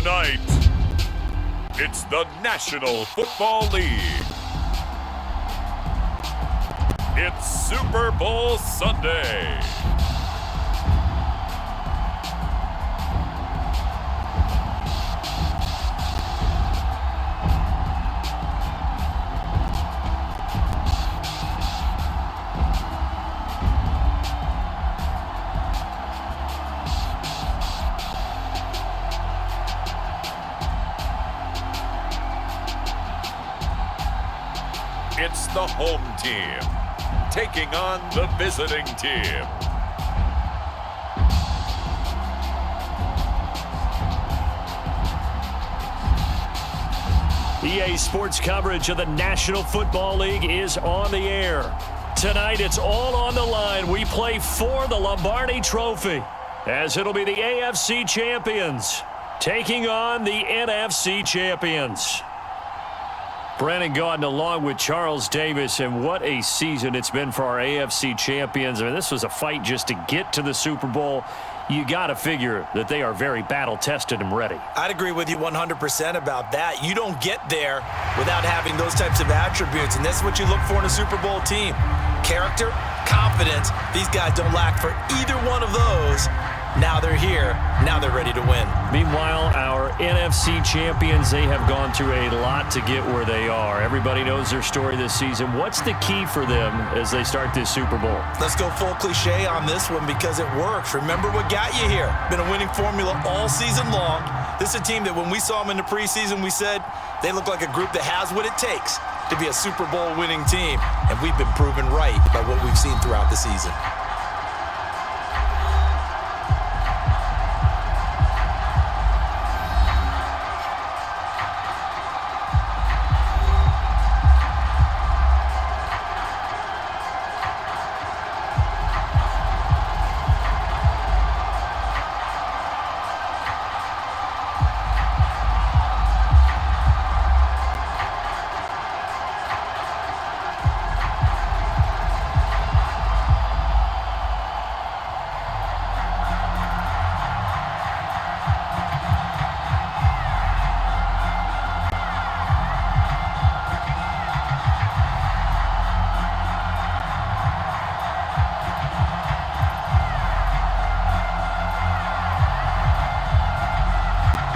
Tonight, it's the National Football League. It's Super Bowl Sunday. It's the home team taking on the visiting team. EA Sports coverage of the National Football League is on the air. Tonight, it's all on the line. We play for the Lombardi Trophy, as it'll be the AFC champions taking on the NFC champions. Brandon Gaudin along with Charles Davis, and what a season it's been for our AFC champions. I mean, this was a fight just to get to the Super Bowl. You got to figure that they are very battle-tested and ready. I'd agree with you 100% about that. You don't get there without having those types of attributes, and that's what you look for in a Super Bowl team. Character, confidence. These guys don't lack for either one of those. Now they're here. Now they're ready to win. Meanwhile, our NFC champions, they have gone through a lot to get where they are. Everybody knows their story this season. What's the key for them as they start this Super Bowl? Let's go full cliche on this one because it works. Remember what got you here. Been a winning formula all season long. This is a team that when we saw them in the preseason, we said they look like a group that has what it takes to be a Super Bowl winning team. And we've been proven right by what we've seen throughout the season.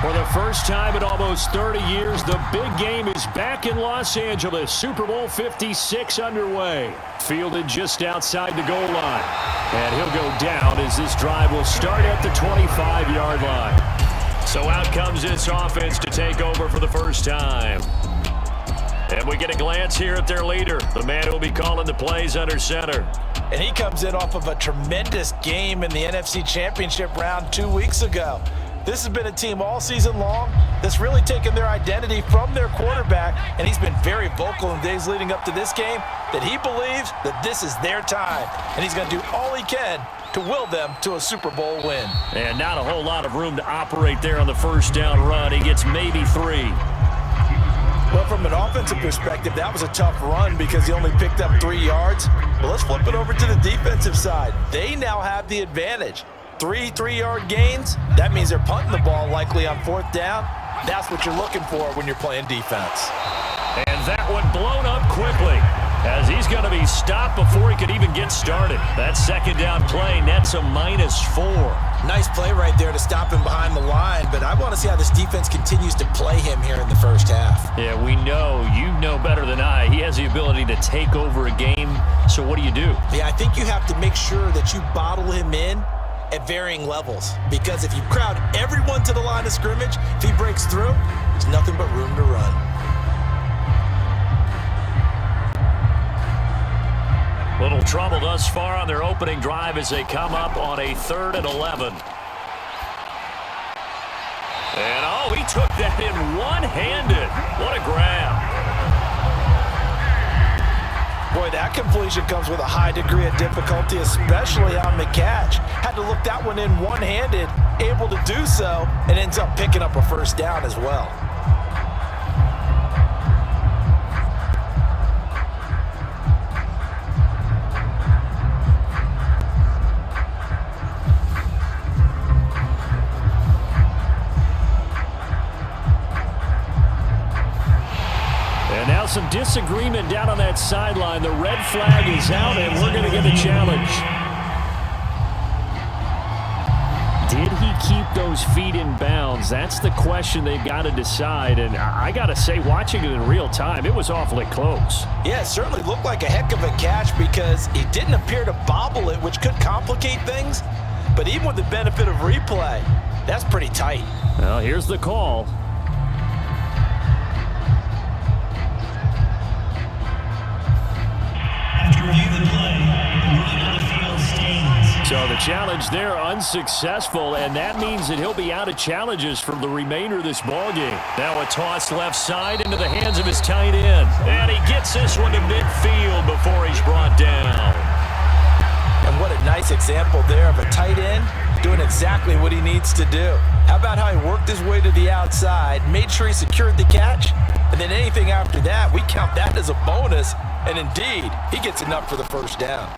For the first time in almost 30 years, the big game is back in Los Angeles. Super Bowl 56 underway. Fielded just outside the goal line. And he'll go down as this drive will start at the 25-yard line. So out comes this offense to take over for the first time. And we get a glance here at their leader, the man who will be calling the plays under center. And he comes in off of a tremendous game in the NFC Championship round 2 weeks ago. This has been a team all season long that's really taken their identity from their quarterback, and he's been very vocal in the days leading up to this game that he believes that this is their time, and he's going to do all he can to will them to a Super Bowl win. And not a whole lot of room to operate there on the first down run. He gets maybe 3. Well, from an offensive perspective, that was a tough run because he only picked up 3 yards. But let's flip it over to the defensive side. They now have the advantage. 3 3-yard gains, that means they're punting the ball likely on 4th down. That's what you're looking for when you're playing defense. And that one blown up quickly as he's going to be stopped before he could even get started. That second down play nets a -4. Nice play right there to stop him behind the line, but I want to see how this defense continues to play him here in the first half. Yeah, we know, you know better than I, he has the ability to take over a game, so what do you do? Yeah, I think you have to make sure that you bottle him in at varying levels, because if you crowd everyone to the line of scrimmage, if he breaks through, there's nothing but room to run. Little trouble thus far on their opening drive as they come up on a 3rd and 11. And oh, he took that in one-handed. What a grab. Boy, that completion comes with a high degree of difficulty, especially on the catch. Had to look that one in one-handed, able to do so, and ends up picking up a first down as well. some disagreement down on that sideline. The red flag is out, and we're going to get a challenge. Did he keep those feet in bounds? That's the question they've got to decide. And I got to say, watching it in real time, it was awfully close. Yeah, it certainly looked like a heck of a catch because he didn't appear to bobble it, which could complicate things. But even with the benefit of replay, that's pretty tight. Well, here's the call. After review the play, moving on the field stands. So the challenge there unsuccessful, and that means that he'll be out of challenges for the remainder of this ballgame. Now a toss left side into the hands of his tight end. And he gets this one to midfield before he's brought down. And what a nice example there of a tight end doing exactly what he needs to do. How about how he worked his way to the outside, made sure he secured the catch, and then anything after that, we count that as a bonus. And indeed, he gets enough for the first down.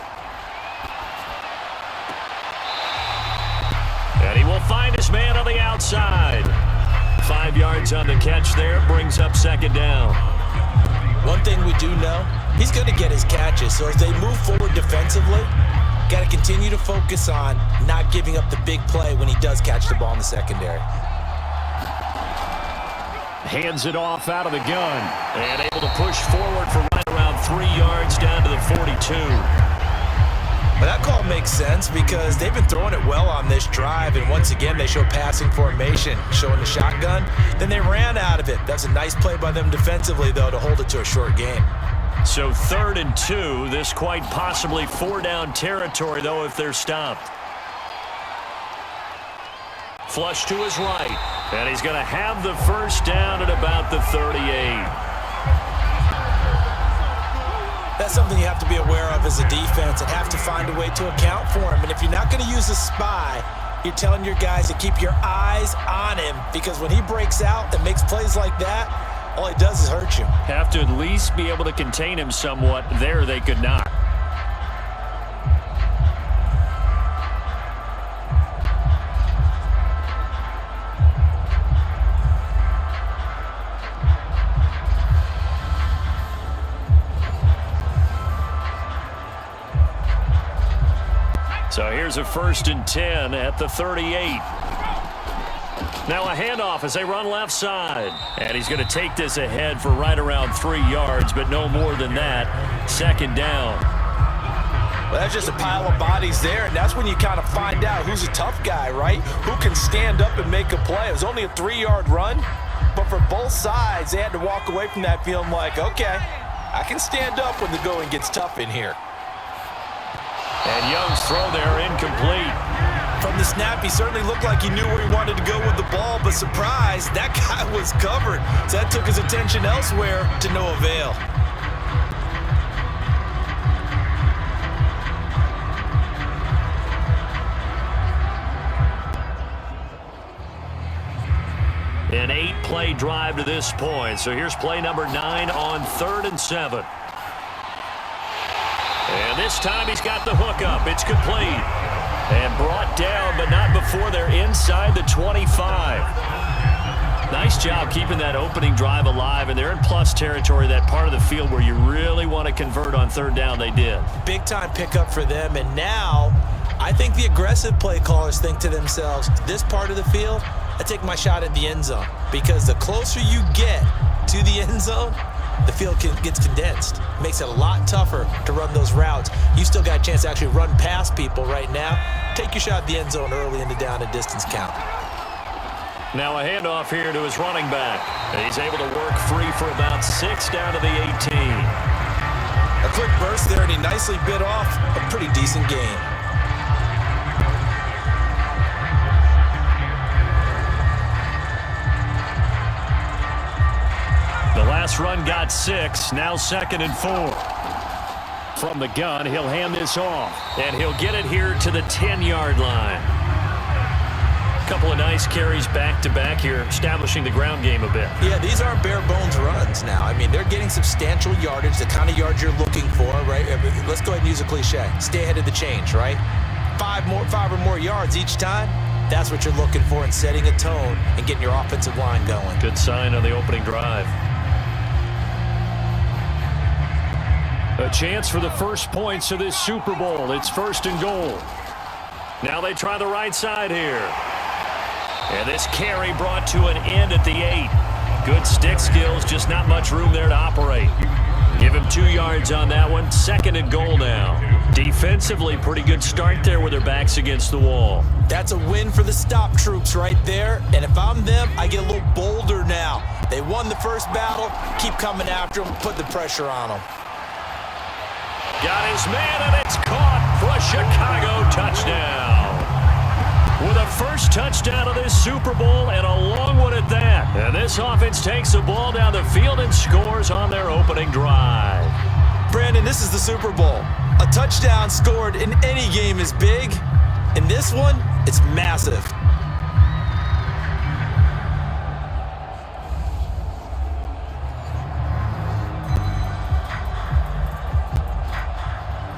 And he will find his man on the outside. 5 yards on the catch there, brings up second down. One thing we do know, he's going to get his catches. So as they move forward defensively, got to continue to focus on not giving up the big play when he does catch the ball in the secondary. Hands it off out of the gun. And able to push forward for right around 3 yards down to the 42. But that call makes sense because they've been throwing it well on this drive, and once again they show passing formation, showing the shotgun. Then they ran out of it. That's a nice play by them defensively, though, to hold it to a short game. So 3rd and 2. This quite possibly 4-down territory, though, if they're stopped. Flush to his right, and he's going to have the first down at about the 38. That's something you have to be aware of as a defense and have to find a way to account for him. And if you're not going to use a spy, you're telling your guys to keep your eyes on him because when he breaks out and makes plays like that, all he does is hurt you. Have to at least be able to contain him somewhat. There they could not. So here's a 1st and 10 at the 38. Now a handoff as they run left side. And he's going to take this ahead for right around 3 yards, but no more than that. 2nd down. Well, that's just a pile of bodies there, and that's when you kind of find out who's a tough guy, right? Who can stand up and make a play. It was only a 3-yard run, but for both sides, they had to walk away from that feeling like, okay, I can stand up when the going gets tough in here. And Young's throw there incomplete. From the snap, he certainly looked like he knew where he wanted to go with the ball, but surprise, that guy was covered. So that took his attention elsewhere to no avail. An 8-play drive to this point. So here's play number 9 on 3rd and 7. And this time he's got the hook up. It's complete. And brought down, but not before they're inside the 25. Nice job keeping that opening drive alive, and they're in plus territory, that part of the field where you really want to convert on 3rd down. They did. Big-time pickup for them, and now I think the aggressive play callers think to themselves, this part of the field, I take my shot at the end zone, because the closer you get to the end zone, the field gets condensed. Makes it a lot tougher to run those routes. You still got a chance to actually run past people right now. Take your shot at the end zone early in the down and distance count. Now a handoff here to his running back. He's able to work free for about 6 down to the 18. A quick burst there, and he nicely bit off a pretty decent gain. The last run got 6, now 2nd and 4. From the gun, he'll hand this off, and he'll get it here to the 10-yard line. A couple of nice carries back-to-back here, establishing the ground game a bit. Yeah, these aren't bare-bones runs now. I mean, they're getting substantial yardage, the kind of yards you're looking for, right? Let's go ahead and use a cliche. Stay ahead of the change, right? 5 or more yards each time. That's what you're looking for in setting a tone and getting your offensive line going. Good sign on the opening drive. A chance for the first points of this Super Bowl. It's 1st and goal. Now they try the right side here. And this carry brought to an end at the 8. Good stick skills, just not much room there to operate. Give him 2 yards on that one. 2nd and goal now. Defensively, pretty good start there with their backs against the wall. That's a win for the stop troops right there. And if I'm them, I get a little bolder now. They won the first battle. Keep coming after them. Put the pressure on them. Got his man, and it's caught for a Chicago touchdown. With a first touchdown of this Super Bowl and a long one at that. And this offense takes the ball down the field and scores on their opening drive. Brandon, this is the Super Bowl. A touchdown scored in any game is big. In this one, it's massive.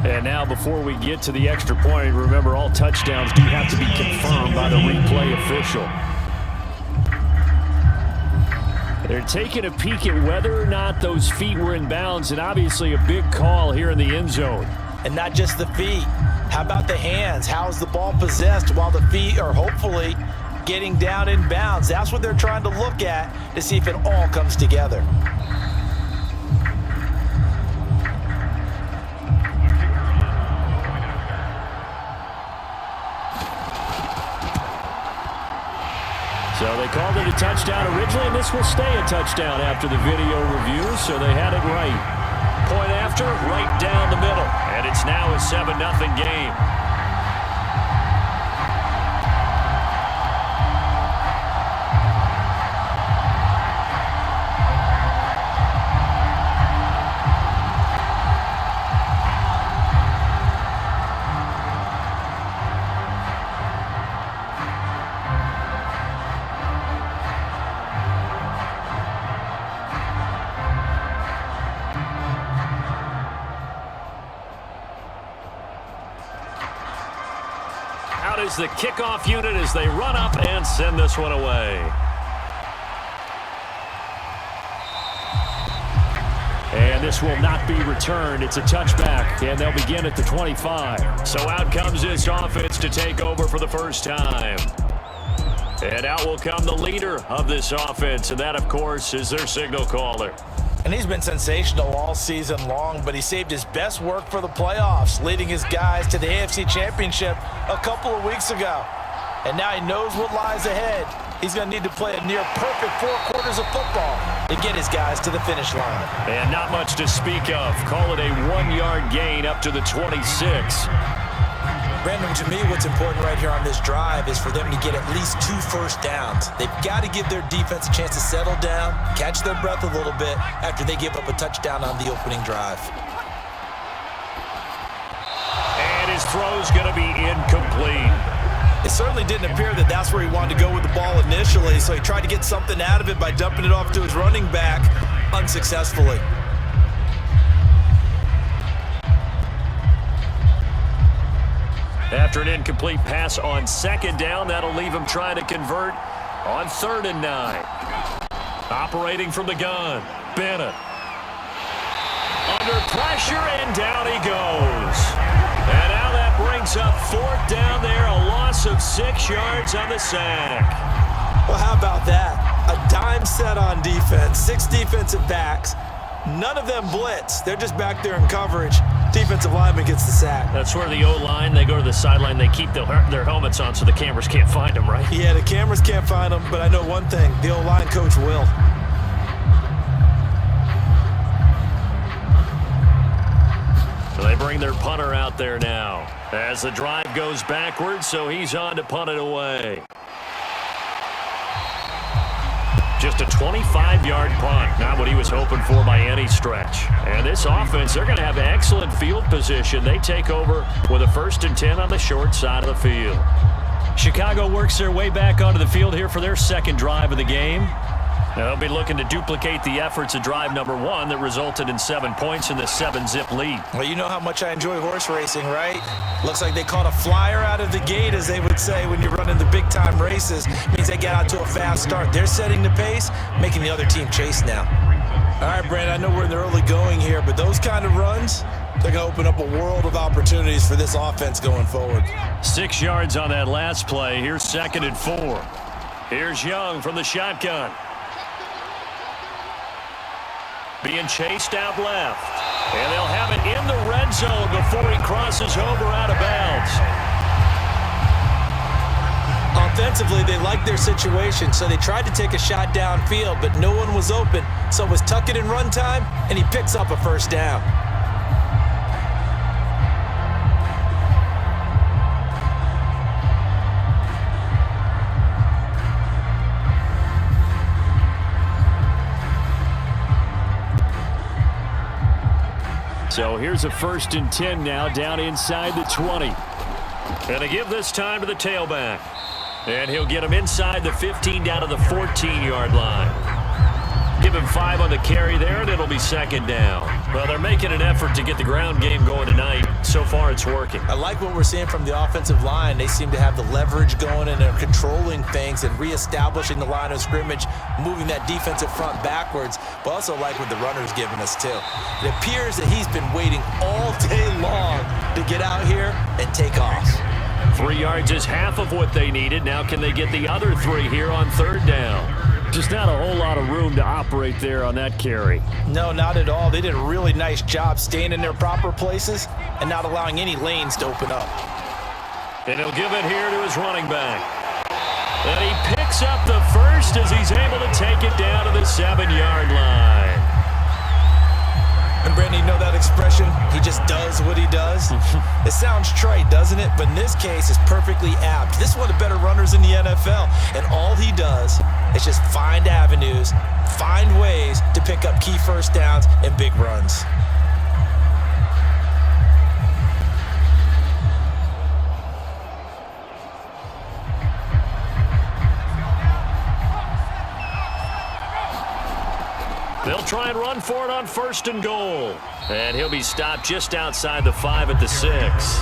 And now before we get to the extra point, remember all touchdowns do have to be confirmed by the replay official. They're taking a peek at whether or not those feet were in bounds, and obviously a big call here in the end zone. And not just the feet. How about the hands? How is the ball possessed while the feet are hopefully getting down in bounds? That's what they're trying to look at to see if it all comes together. So they called it a touchdown originally, and this will stay a touchdown after the video review, so they had it right. Point after, right down the middle, and it's now a 7-0 game. Out is the kickoff unit as they run up and send this one away. And this will not be returned. It's a touchback, and they'll begin at the 25. So out comes this offense to take over for the first time. And out will come the leader of this offense, and that, of course, is their signal caller. And he's been sensational all season long, but he saved his best work for the playoffs, leading his guys to the AFC Championship a couple of weeks ago. And now he knows what lies ahead. He's going to need to play a near-perfect 4 quarters of football to get his guys to the finish line. And not much to speak of. Call it a 1-yard gain up to the 26. Brandon, to me, what's important right here on this drive is for them to get at least 2 first downs. They've got to give their defense a chance to settle down, catch their breath a little bit after they give up a touchdown on the opening drive. And his throw's going to be incomplete. It certainly didn't appear that that's where he wanted to go with the ball initially, so he tried to get something out of it by dumping it off to his running back unsuccessfully. After an incomplete pass on 2nd down, that'll leave him trying to convert on 3rd and 9. Operating from the gun, Bennett. Under pressure, and down he goes. And now that brings up 4th down there, a loss of 6 yards on the sack. Well, how about that? A dime set on defense, 6 defensive backs. None of them blitz. They're just back there in coverage. Defensive lineman gets the sack. That's where the O-line, they go to the sideline, they keep their helmets on so the cameras can't find them, right? Yeah, the cameras can't find them, but I know one thing. The O-line coach will. So they bring their punter out there now as the drive goes backwards, so he's on to punt it away. Just a 25-yard punt, not what he was hoping for by any stretch. And this offense, they're going to have excellent field position. They take over with a 1st and 10 on the short side of the field. Chicago works their way back onto the field here for their 2nd drive of the game. Now they'll be looking to duplicate the efforts of drive number 1 that resulted in 7 points in the 7-zip lead. Well, you know how much I enjoy horse racing, right? Looks like they caught a flyer out of the gate, as they would say when you're running the big-time races. Means they get out to a fast start. They're setting the pace, making the other team chase now. All right, Brandon, I know we're in the early going here, but those kind of runs, they're going to open up a world of opportunities for this offense going forward. 6 yards on that last play. Here's 2nd and 4. Here's Young from the shotgun. Being chased out left. And they'll have it in the red zone before he crosses over out of bounds. Offensively, they liked their situation, so they tried to take a shot downfield, but no one was open. So it was tuck it and run time, and he picks up a first down. So here's a 1st and 10 now down inside the 20. And they give this time to the tailback. And he'll get him inside the 15 down to the 14-yard line. Give him 5 on the carry there, and it'll be 2nd down. Well, they're making an effort to get the ground game going tonight. So far, it's working. I like what we're seeing from the offensive line. They seem to have the leverage going, and they're controlling things and reestablishing the line of scrimmage, moving that defensive front backwards, but also like what the runner's giving us, too. It appears that he's been waiting all day long to get out here and take off. 3 yards is half of what they needed. Now can they get the other 3 here on 3rd down? Just not a whole lot of room to operate there on that carry. No, not at all. They did a really nice job staying in their proper places and not allowing any lanes to open up. And he'll give it here to his running back. And he picks up the first as he's able to take it down to the 7-yard line. And Brandon, you know that expression, he just does what he does? It sounds trite, doesn't it? But in this case, it's perfectly apt. This is one of the better runners in the NFL, and all he does is just find avenues, find ways to pick up key first downs and big runs. They'll try and run for it on 1st and goal. And he'll be stopped just outside the 5 at the 6.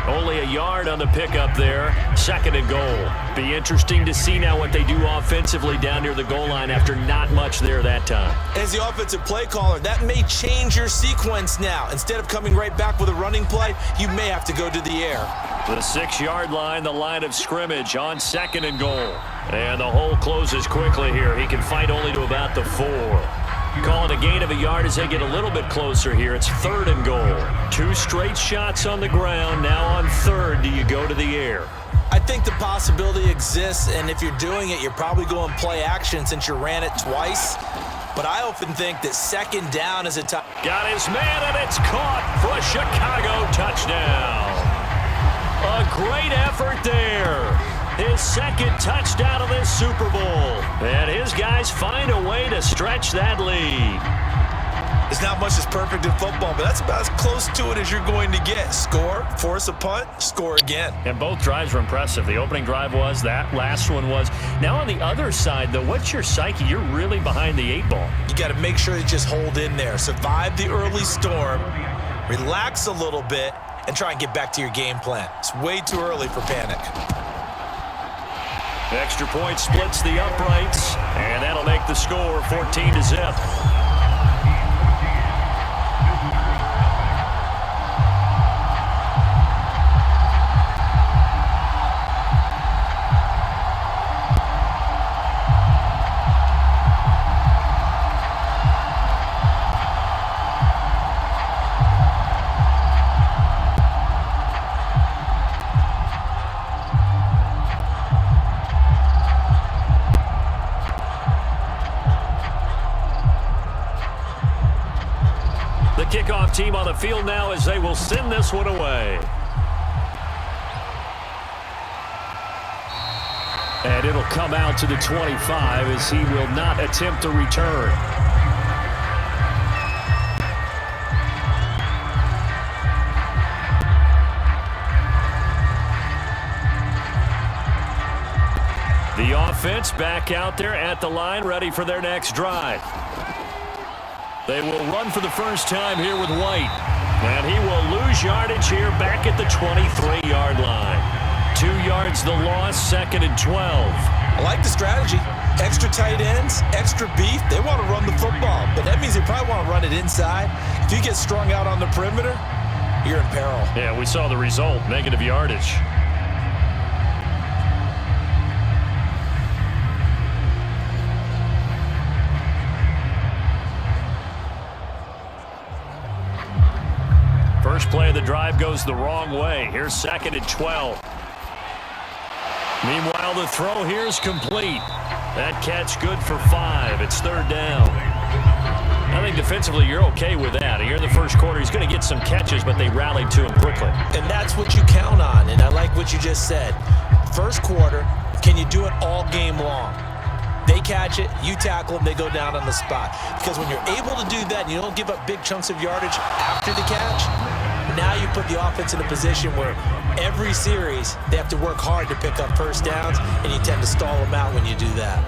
Only a yard on the pickup there. 2nd and goal. Be interesting to see now what they do offensively down near the goal line after not much there that time. As the offensive play caller, that may change your sequence now. Instead of coming right back with a running play, you may have to go to the air. The 6-yard line, the line of scrimmage on 2nd and goal. And the hole closes quickly here. He can fight only to about the 4. Calling a gain of a yard as they get a little bit closer here. It's 3rd and goal. 2 straight shots on the ground. Now on 3rd, do you go to the air? I think the possibility exists, and if you're doing it, you're probably going play action since you ran it twice. But I often think that 2nd down is a time. Got his man, and it's caught for a Chicago touchdown. A great effort there. His 2nd touchdown of this Super Bowl. And his guys find a way to stretch that lead. There's not much that's perfect in football, but that's about as close to it as you're going to get. Score, force a punt, score again. And both drives were impressive. The opening drive was, that last one was. Now on the other side, though, what's your psyche? You're really behind the 8 ball. You got to make sure you just hold in there. Survive the early storm, relax a little bit, and try and get back to your game plan. It's way too early for panic. Extra point splits the uprights, and that'll make the score 14-0. Kickoff team on the field now as they will send this one away. And it'll come out to the 25 as he will not attempt to return. The offense back out there at the line, ready for their next drive. They will run for the first time here with White. And he will lose yardage here back at the 23-yard line. 2 yards the loss, 2nd and 12. I like the strategy. extra tight ends, extra beef. They want to run the football, but that means they probably want to run it inside. If you get strung out on the perimeter, you're in peril. Yeah, we saw the result, negative yardage. First play of the drive goes the wrong way. Here's 2nd and 12. Meanwhile, the throw here is complete. That catch good for 5. It's 3rd down. I think defensively you're okay with that. Here in the first quarter, he's going to get some catches, but they rallied to him quickly. And that's what you count on, and I like what you just said. First quarter, can you do it all game long? They catch it, you tackle them, they go down on the spot. Because when you're able to do that and you don't give up big chunks of yardage after the catch, now you put the offense in a position where every series they have to work hard to pick up first downs, and you tend to stall them out when you do that.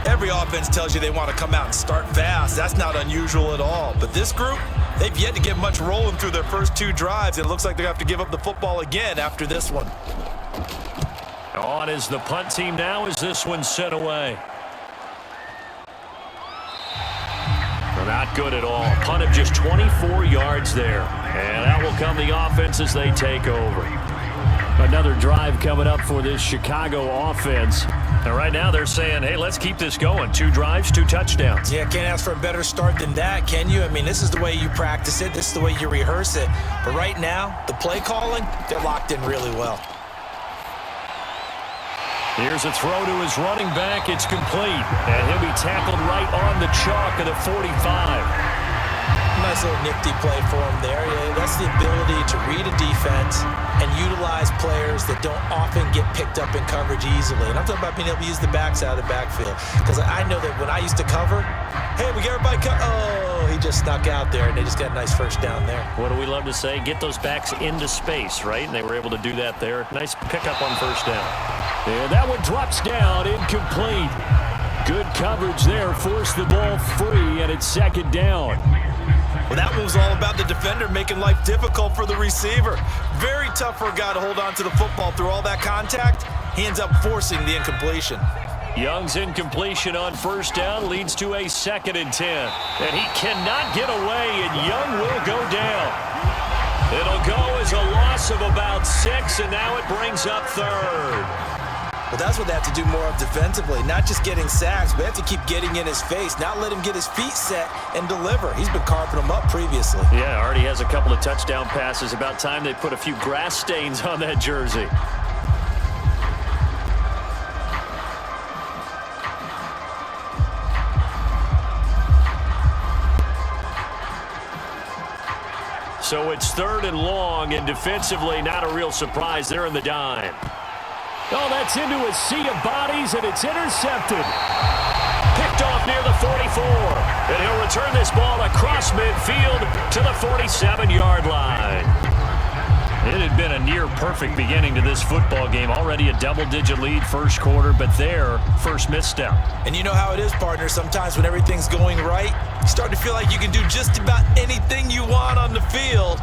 Every offense tells you they want to come out and start fast. That's not unusual at all. But this group, they've yet to get much rolling through their first 2 drives. It looks like they have to give up the football again after this one. On is the punt team now as this one's set away. Not good at all. Punt of just 24 yards there. And that will come the offense as they take over. Another drive coming up for this Chicago offense. And right now they're saying, hey, let's keep this going. 2 drives, 2 touchdowns. Yeah, can't ask for a better start than that, can you? I mean, this is the way you practice it. This is the way you rehearse it. But right now, the play calling, they're locked in really well. Here's a throw to his running back. It's complete. And he'll be tackled right on the chalk of the 45. Nice little nifty play for him there. Yeah, that's the ability to read a defense and utilize players that don't often get picked up in coverage easily. And I'm talking about being able to use the backs out of the backfield. Because I know that when I used to cover, hey, we get everybody oh, he just snuck out there, and they just got a nice first down there. What do we love to say? Get those backs into space, right? And they were able to do that there. Nice pickup on first down. And that one drops down, incomplete. Good coverage there, forced the ball free, and it's 2nd down. Well, that one was all about the defender making life difficult for the receiver. Very tough for a guy to hold on to the football through all that contact. He ends up forcing the incompletion. Young's incompletion on first down leads to a 2nd and 10. And he cannot get away, and Young will go down. It'll go as a loss of about 6, and now it brings up 3rd. Well, that's what they have to do more of defensively. Not just getting sacks, but they have to keep getting in his face. Not let him get his feet set and deliver. He's been carving them up previously. Yeah, already has a couple of touchdown passes. About time they put a few grass stains on that jersey. So it's 3rd and long, and defensively not a real surprise. They're in the dime. Oh, that's into a sea of bodies, and it's intercepted. Picked off near the 44. And he'll return this ball across midfield to the 47-yard line. It had been a near-perfect beginning to this football game. Already a double-digit lead first quarter, but their first misstep. And you know how it is, partner. Sometimes when everything's going right, you start to feel like you can do just about anything you want on the field.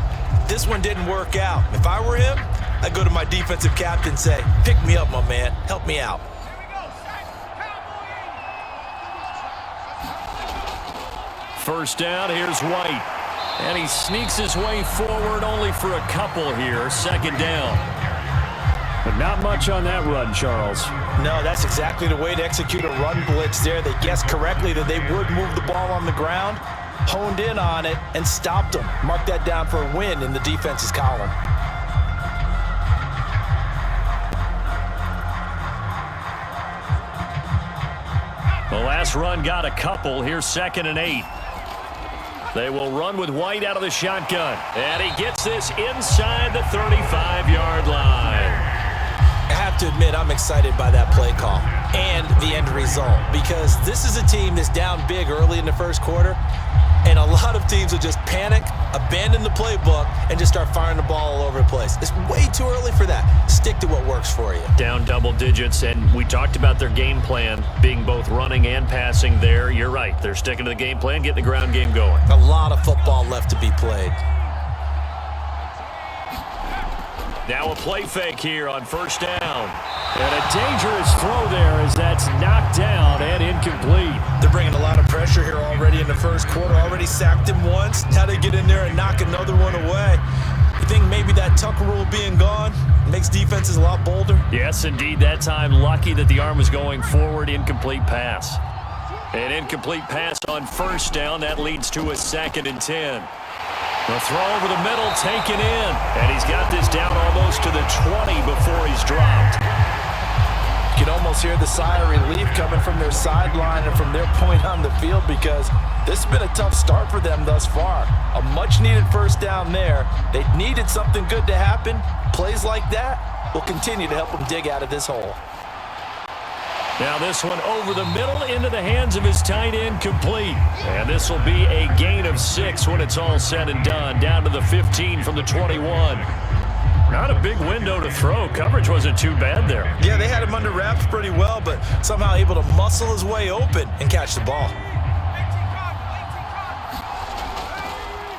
This one didn't work out. If I were him, I'd go to my defensive captain and say, pick me up, my man. Help me out. First down, here's White. And he sneaks his way forward only for a couple here. 2nd down. But not much on that run, Charles. No, that's exactly the way to execute a run blitz there. They guessed correctly that they would move the ball on the ground, honed in on it, and stopped them. Mark that down for a win in the defense's column. The last run got a couple. Here's 2nd and 8. They will run with White out of the shotgun. And he gets this inside the 35-yard line. I have to admit, I'm excited by that play call and the end result, because this is a team that's down big early in the first quarter, and a lot of teams will just panic, abandon the playbook, and just start firing the ball all over the place. It's way too early for that. Stick to what works for you. Down double digits, and we talked about their game plan being both running and passing there. You're right. They're sticking to the game plan, getting the ground game going. A lot of football left to be played. Now a play fake here on first down. And a dangerous throw there as that's knocked down and incomplete. They're bringing a lot of pressure here already in the first quarter. Already sacked him once. Now they get in there and knock another one away. You think maybe that Tucker rule being gone makes defenses a lot bolder? Yes, indeed. That time lucky that the arm was going forward. Incomplete pass. An incomplete pass on first down. That leads to a 2nd and 10. The throw over the middle taken in. And he's got this down almost to the 20 before he's dropped. You can almost hear the sigh of relief coming from their sideline and from their point on the field because this has been a tough start for them thus far. A much-needed first down there. They needed something good to happen. Plays like that will continue to help them dig out of this hole. Now this one over the middle into the hands of his tight end, complete. And this will be a gain of 6 when it's all said and done. Down to the 15 from the 21. Not a big window to throw. Coverage wasn't too bad there. Yeah, they had him under wraps pretty well, but somehow able to muscle his way open and catch the ball.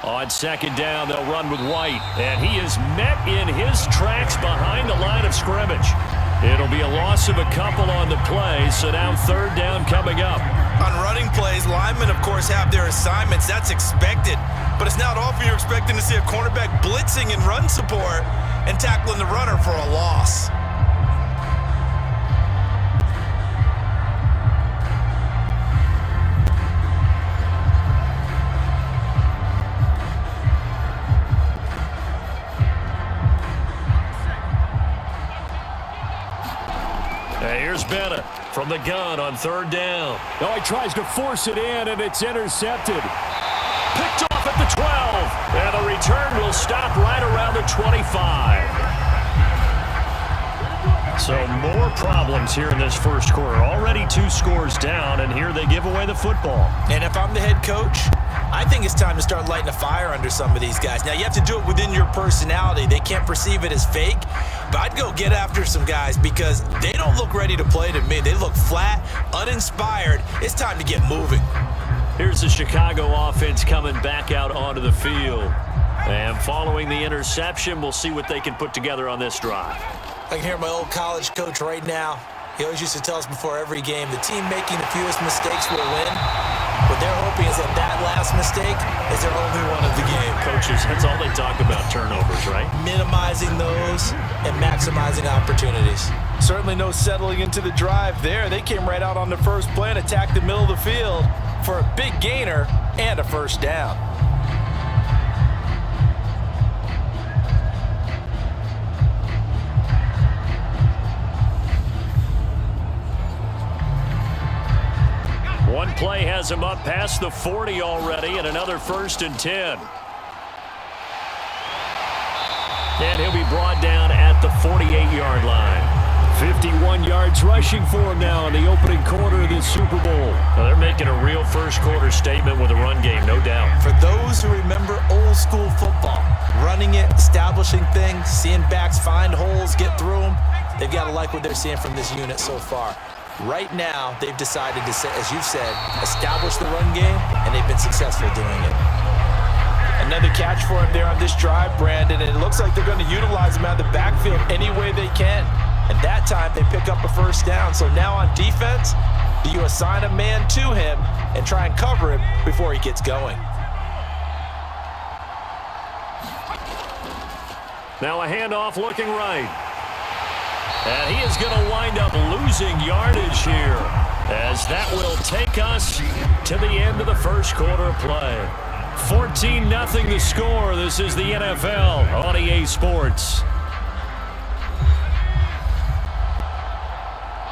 On 2nd down, they'll run with White. And he is met in his tracks behind the line of scrimmage. It'll be a loss of a couple on the play, so now 3rd down coming up. On running plays, linemen, of course, have their assignments. That's expected. But it's not often you're expecting to see a cornerback blitzing in run support and tackling the runner for a loss. Here's Bennett from the gun on 3rd down. Oh, he tries to force it in, and it's intercepted. Picked off at the 12. And the return will stop right around the 25. So more problems here in this first quarter. Already 2 scores down, and here they give away the football. And if I'm the head coach, I think it's time to start lighting a fire under some of these guys. Now, you have to do it within your personality. They can't perceive it as fake. But I'd go get after some guys because they don't look ready to play to me. They look flat, uninspired. It's time to get moving. Here's the Chicago offense coming back out onto the field. And following the interception, we'll see what they can put together on this drive. I can hear my old college coach right now. He always used to tell us before every game, the team making the fewest mistakes will win. What they're hoping is that last mistake is their only one of the game. Coaches, that's all they talk about, turnovers, right? Minimizing those and maximizing opportunities. Certainly no settling into the drive there. They came right out on the first play and attacked the middle of the field for a big gainer and a first down. One play has him up past the 40 already, and another 1st and 10. And he'll be brought down at the 48-yard line. 51 yards rushing for him now in the opening quarter of this Super Bowl. Now they're making a real first-quarter statement with a run game, no doubt. For those who remember old-school football, running it, establishing things, seeing backs find holes, get through them, they've got to like what they're seeing from this unit so far. Right now, they've decided to, as you've said, establish the run game, and they've been successful doing it. Another catch for him there on this drive, Brandon, and it looks like they're going to utilize him out of the backfield any way they can. And that time, they pick up a first down. So now on defense, do you assign a man to him and try and cover him before he gets going? Now a handoff looking right. And he is going to wind up losing yardage here, as that will take us to the end of the first quarter of play. 14-0 the score. This is the NFL on EA Sports.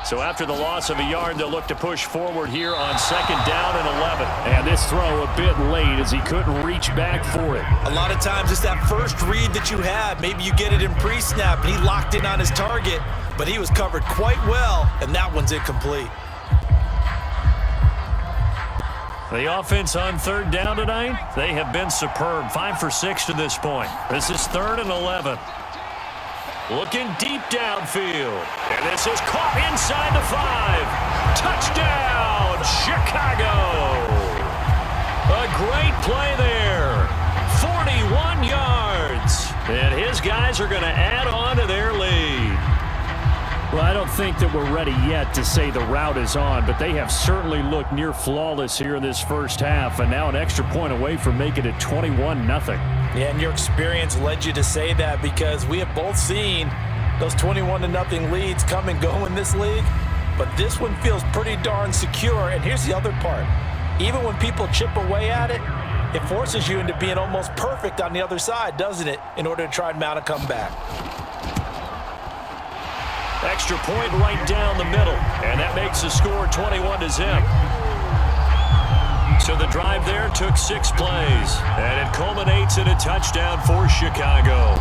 So after the loss of a yard, they'll look to push forward here on 2nd down and 11. And this throw a bit late as he couldn't reach back for it. A lot of times it's that first read that you have. Maybe you get it in pre-snap, and he locked in on his target, but he was covered quite well, and that one's incomplete. The offense on 3rd down tonight, they have been superb. 5 for 6 to this point. This is 3rd and 11. Looking deep downfield. And this is caught inside the 5. Touchdown, Chicago. A great play there. 41 yards. And his guys are going to add on Well, I don't think that we're ready yet to say the route is on, but they have certainly looked near flawless here in this first half, and now an extra point away from making it 21-0. Yeah, and your experience led you to say that because we have both seen those 21-0 leads come and go in this league, but this one feels pretty darn secure. And here's the other part. Even when people chip away at it, it forces you into being almost perfect on the other side, doesn't it, in order to try and mount a comeback. Extra point right down the middle, and that makes the score 21-0. So the drive there took 6 plays, and it culminates in a touchdown for Chicago.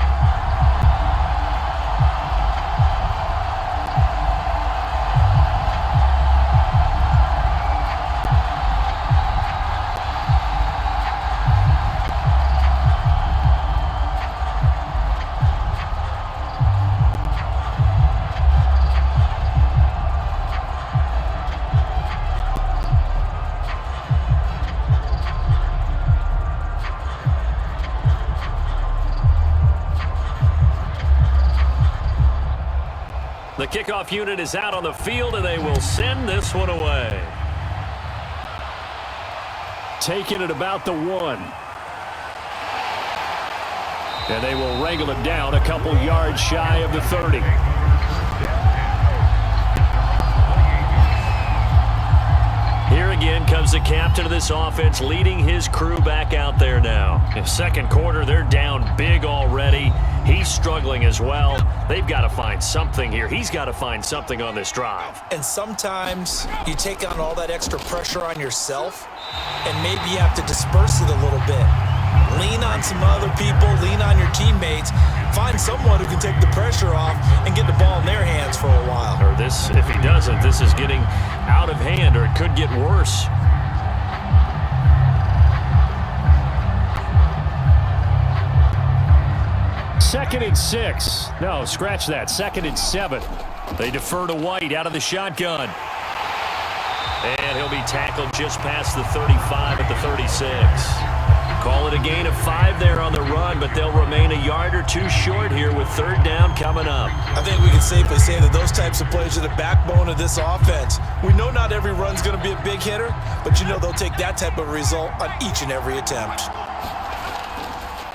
The kickoff unit is out on the field, and they will send this one away. Taking it about the 1. And they will wrangle it down a couple yards shy of the 30. Here again comes the captain of this offense, leading his crew back out there now. In second quarter, they're down big already. He's struggling as well. They've got to find something here. He's got to find something on this drive. And sometimes you take on all that extra pressure on yourself, and maybe you have to disperse it a little bit. Lean on some other people, lean on your teammates, find someone who can take the pressure off and get the ball in their hands for a while. Or this, if he doesn't, this is getting out of hand, or it could get worse. Second and 6. No, scratch that. Second and 7. They defer to White out of the shotgun. And he'll be tackled just past the 35 at the 36. Call it a gain of 5 there on the run, but they'll remain a yard or two short here with third down coming up. I think we can safely say that those types of plays are the backbone of this offense. We know not every run's going to be a big hitter, but you know they'll take that type of result on each and every attempt.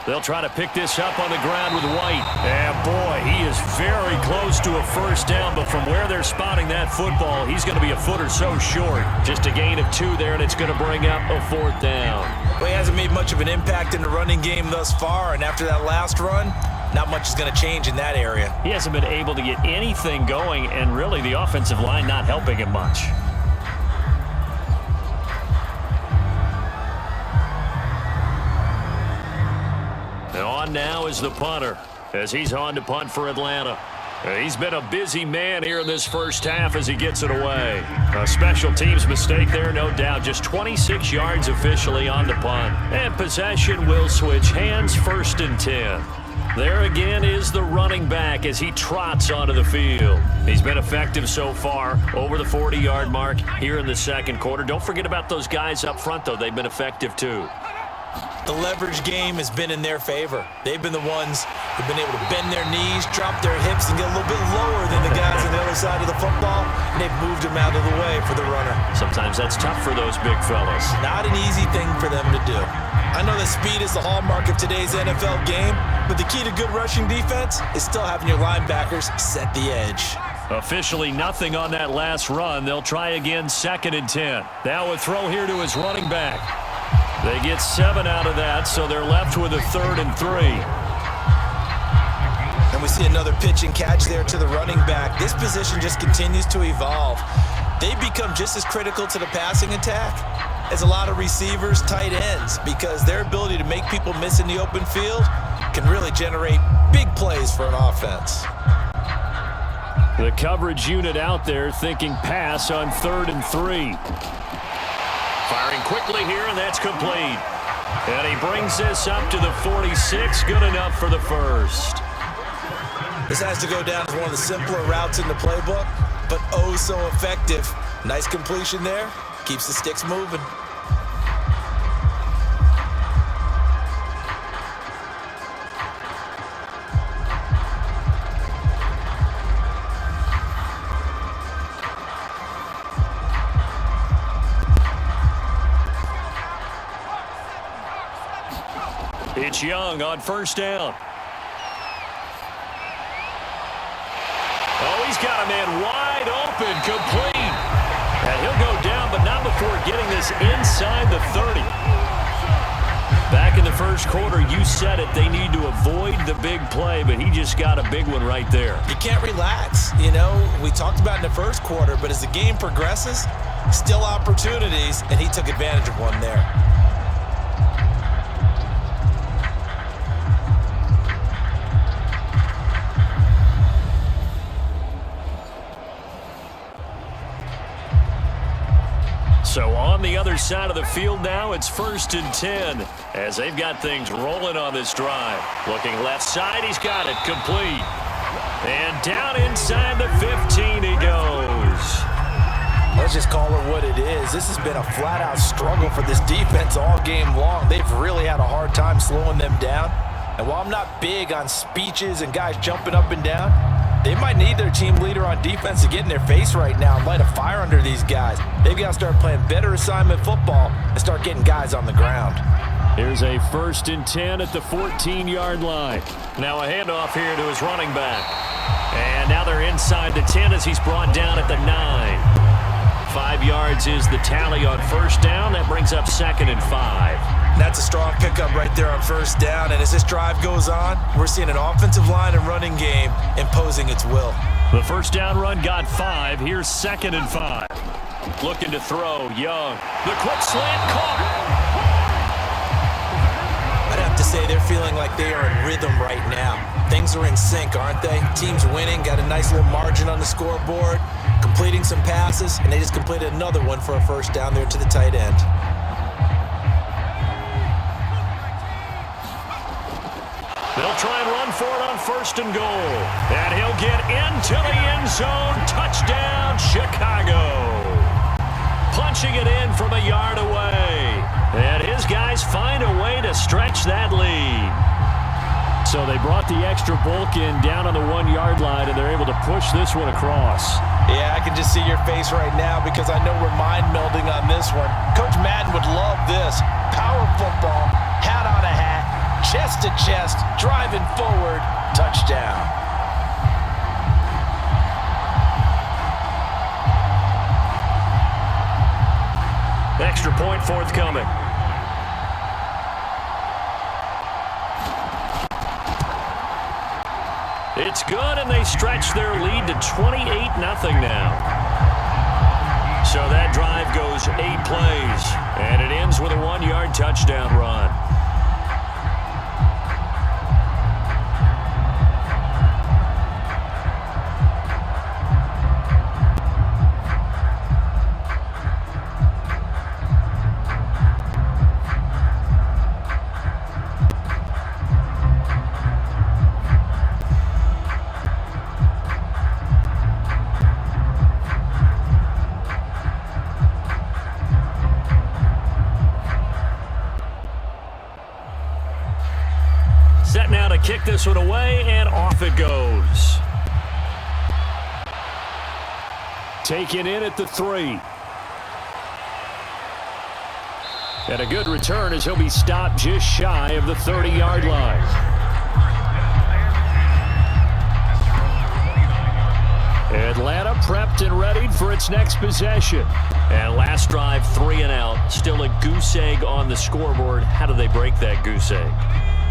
They'll try to pick this up on the ground with White. And boy, he is very close to a first down, but from where they're spotting that football, he's going to be a foot or so short. Just a gain of 2 there, and it's going to bring up a 4th down. Well, he hasn't made much of an impact in the running game thus far, and after that last run, not much is going to change in that area. He hasn't been able to get anything going, and really the offensive line not helping him much. And on now is the punter, as he's on to punt for Atlanta. He's been a busy man here in this first half as he gets it away. A special teams mistake there, no doubt. Just 26 yards officially on the punt. And possession will switch hands, 1st and 10. There again is the running back as he trots onto the field. He's been effective so far, over the 40-yard mark here in the second quarter. Don't forget about those guys up front, though. They've been effective, too. The leverage game has been in their favor. They've been the ones who've been able to bend their knees, drop their hips, and get a little bit lower than the guys on the other side of the football, and they've moved them out of the way for the runner. Sometimes that's tough for those big fellas. Not an easy thing for them to do. I know that speed is the hallmark of today's NFL game, but the key to good rushing defense is still having your linebackers set the edge. Officially nothing on that last run. They'll try again, 2nd and 10. Now a throw here to his running back. They get 7 out of that, so they're left with a 3rd and 3. And we see another pitch and catch there to the running back. This position just continues to evolve. They become just as critical to the passing attack as a lot of receivers, tight ends, because their ability to make people miss in the open field can really generate big plays for an offense. The coverage unit out there thinking pass on 3rd and 3. Firing quickly here, and that's complete. And he brings this up to the 46. Good enough for the first. This has to go down as one of the simpler routes in the playbook, but oh so effective. Nice completion there. Keeps the sticks moving. It's Young on first down. Oh, he's got a man wide open, complete. And he'll go down, but not before getting this inside the 30. Back in the first quarter, you said it, they need to avoid the big play, but he just got a big one right there. You can't relax. You know, we talked about in the first quarter, but as the game progresses, still opportunities, and he took advantage of one there. So on the other side of the field now, it's 1st and 10 as they've got things rolling on this drive. Looking left side, he's got it complete. And down inside the 15 he goes. Let's just call it what it is. This has been a flat-out struggle for this defense all game long. They've really had a hard time slowing them down. And while I'm not big on speeches and guys jumping up and down, they might need their team leader on defense to get in their face right now and light a fire under these guys. They've got to start playing better assignment football and start getting guys on the ground. Here's a 1st and 10 at the 14-yard line. Now a handoff here to his running back. And now they're inside the 10 as he's brought down at the 9. 5 yards is the tally on first down. That brings up 2nd and 5. That's a strong pickup right there on first down. And as this drive goes on, we're seeing an offensive line and running game imposing its will. The first down run got 5. Here's 2nd and 5. Looking to throw, Young. The quick slant caught. I'd have to say they're feeling like they are in rhythm right now. Things are in sync, aren't they? Team's winning, got a nice little margin on the scoreboard, completing some passes, and they just completed another one for a first down there to the tight end. They'll try and run for it on 1st and goal. And he'll get into the end zone. Touchdown, Chicago. Punching it in from a yard away. And his guys find a way to stretch that lead. So they brought the extra bulk in down on the 1-yard line, and they're able to push this one across. Yeah, I can just see your face right now because I know we're mind melding on this one. Coach Madden would love this. Power football, hat on a hat, chest to chest, driving forward, touchdown. Extra point forthcoming. It's good, and they stretch their lead to 28-0 now. So that drive goes 8 plays, and it ends with a 1-yard touchdown run. Set now to kick this one away, and off it goes. Taken in at the 3. And a good return as he'll be stopped just shy of the 30-yard line. Atlanta prepped and readied for its next possession. And last drive, 3 and out. Still a goose egg on the scoreboard. How do they break that goose egg?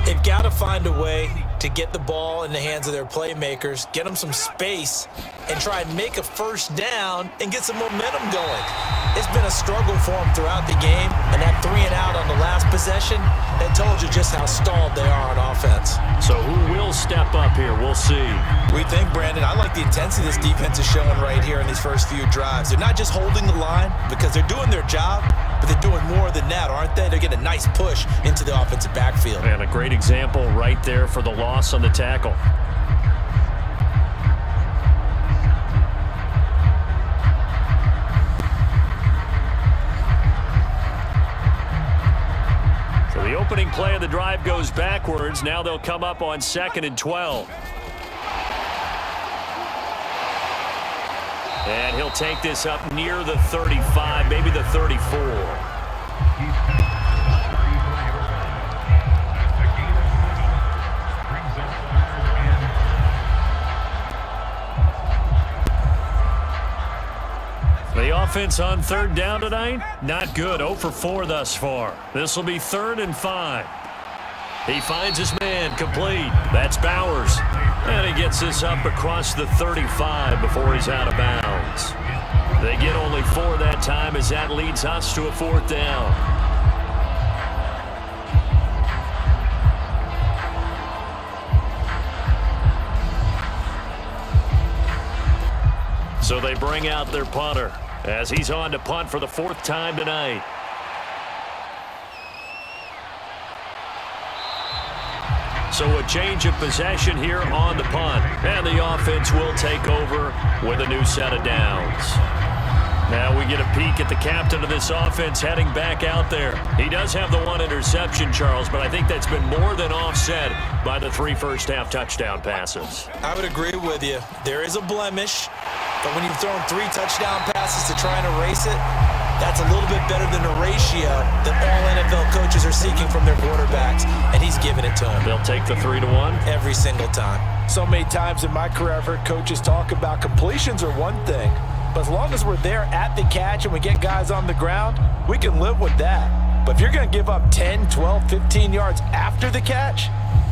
They've got to find a way to get the ball in the hands of their playmakers, get them some space, and try and make a first down and get some momentum going. It's been a struggle for them throughout the game, and that 3 and out on the last possession, that told you just how stalled they are on offense. So who will step up here? We'll see. We think, Brandon, I like the intensity this defense is showing right here in these first few drives. They're not just holding the line because they're doing their job, but they're doing more than that, aren't they? They're getting a nice push into the offensive backfield. And a great example right there for the loss on the tackle. So the opening play of the drive goes backwards. Now they'll come up on 2nd and 12. And he'll take this up near the 35, maybe the 34. offense on third down tonight? Not good. 0 for 4 thus far. This will be 3rd and 5. He finds his man, complete. That's Bowers. And he gets this up across the 35 before he's out of bounds. They get only 4 that time as that leads us to a 4th down. So they bring out their punter as he's on to punt for the 4th time tonight. So a change of possession here on the punt. And the offense will take over with a new set of downs. Now we get a peek at the captain of this offense heading back out there. He does have the 1 interception, Charles, but I think that's been more than offset by the 3 first-half touchdown passes. I would agree with you. There is a blemish, but when you've thrown 3 touchdown passes to try and erase it, that's a little bit better than the ratio that all NFL coaches are seeking from their quarterbacks, and he's giving it to them. They'll take the 3-1? Every single time. So many times in my career I've heard coaches talk about completions are one thing, but as long as we're there at the catch and we get guys on the ground, we can live with that. But if you're going to give up 10, 12, 15 yards after the catch,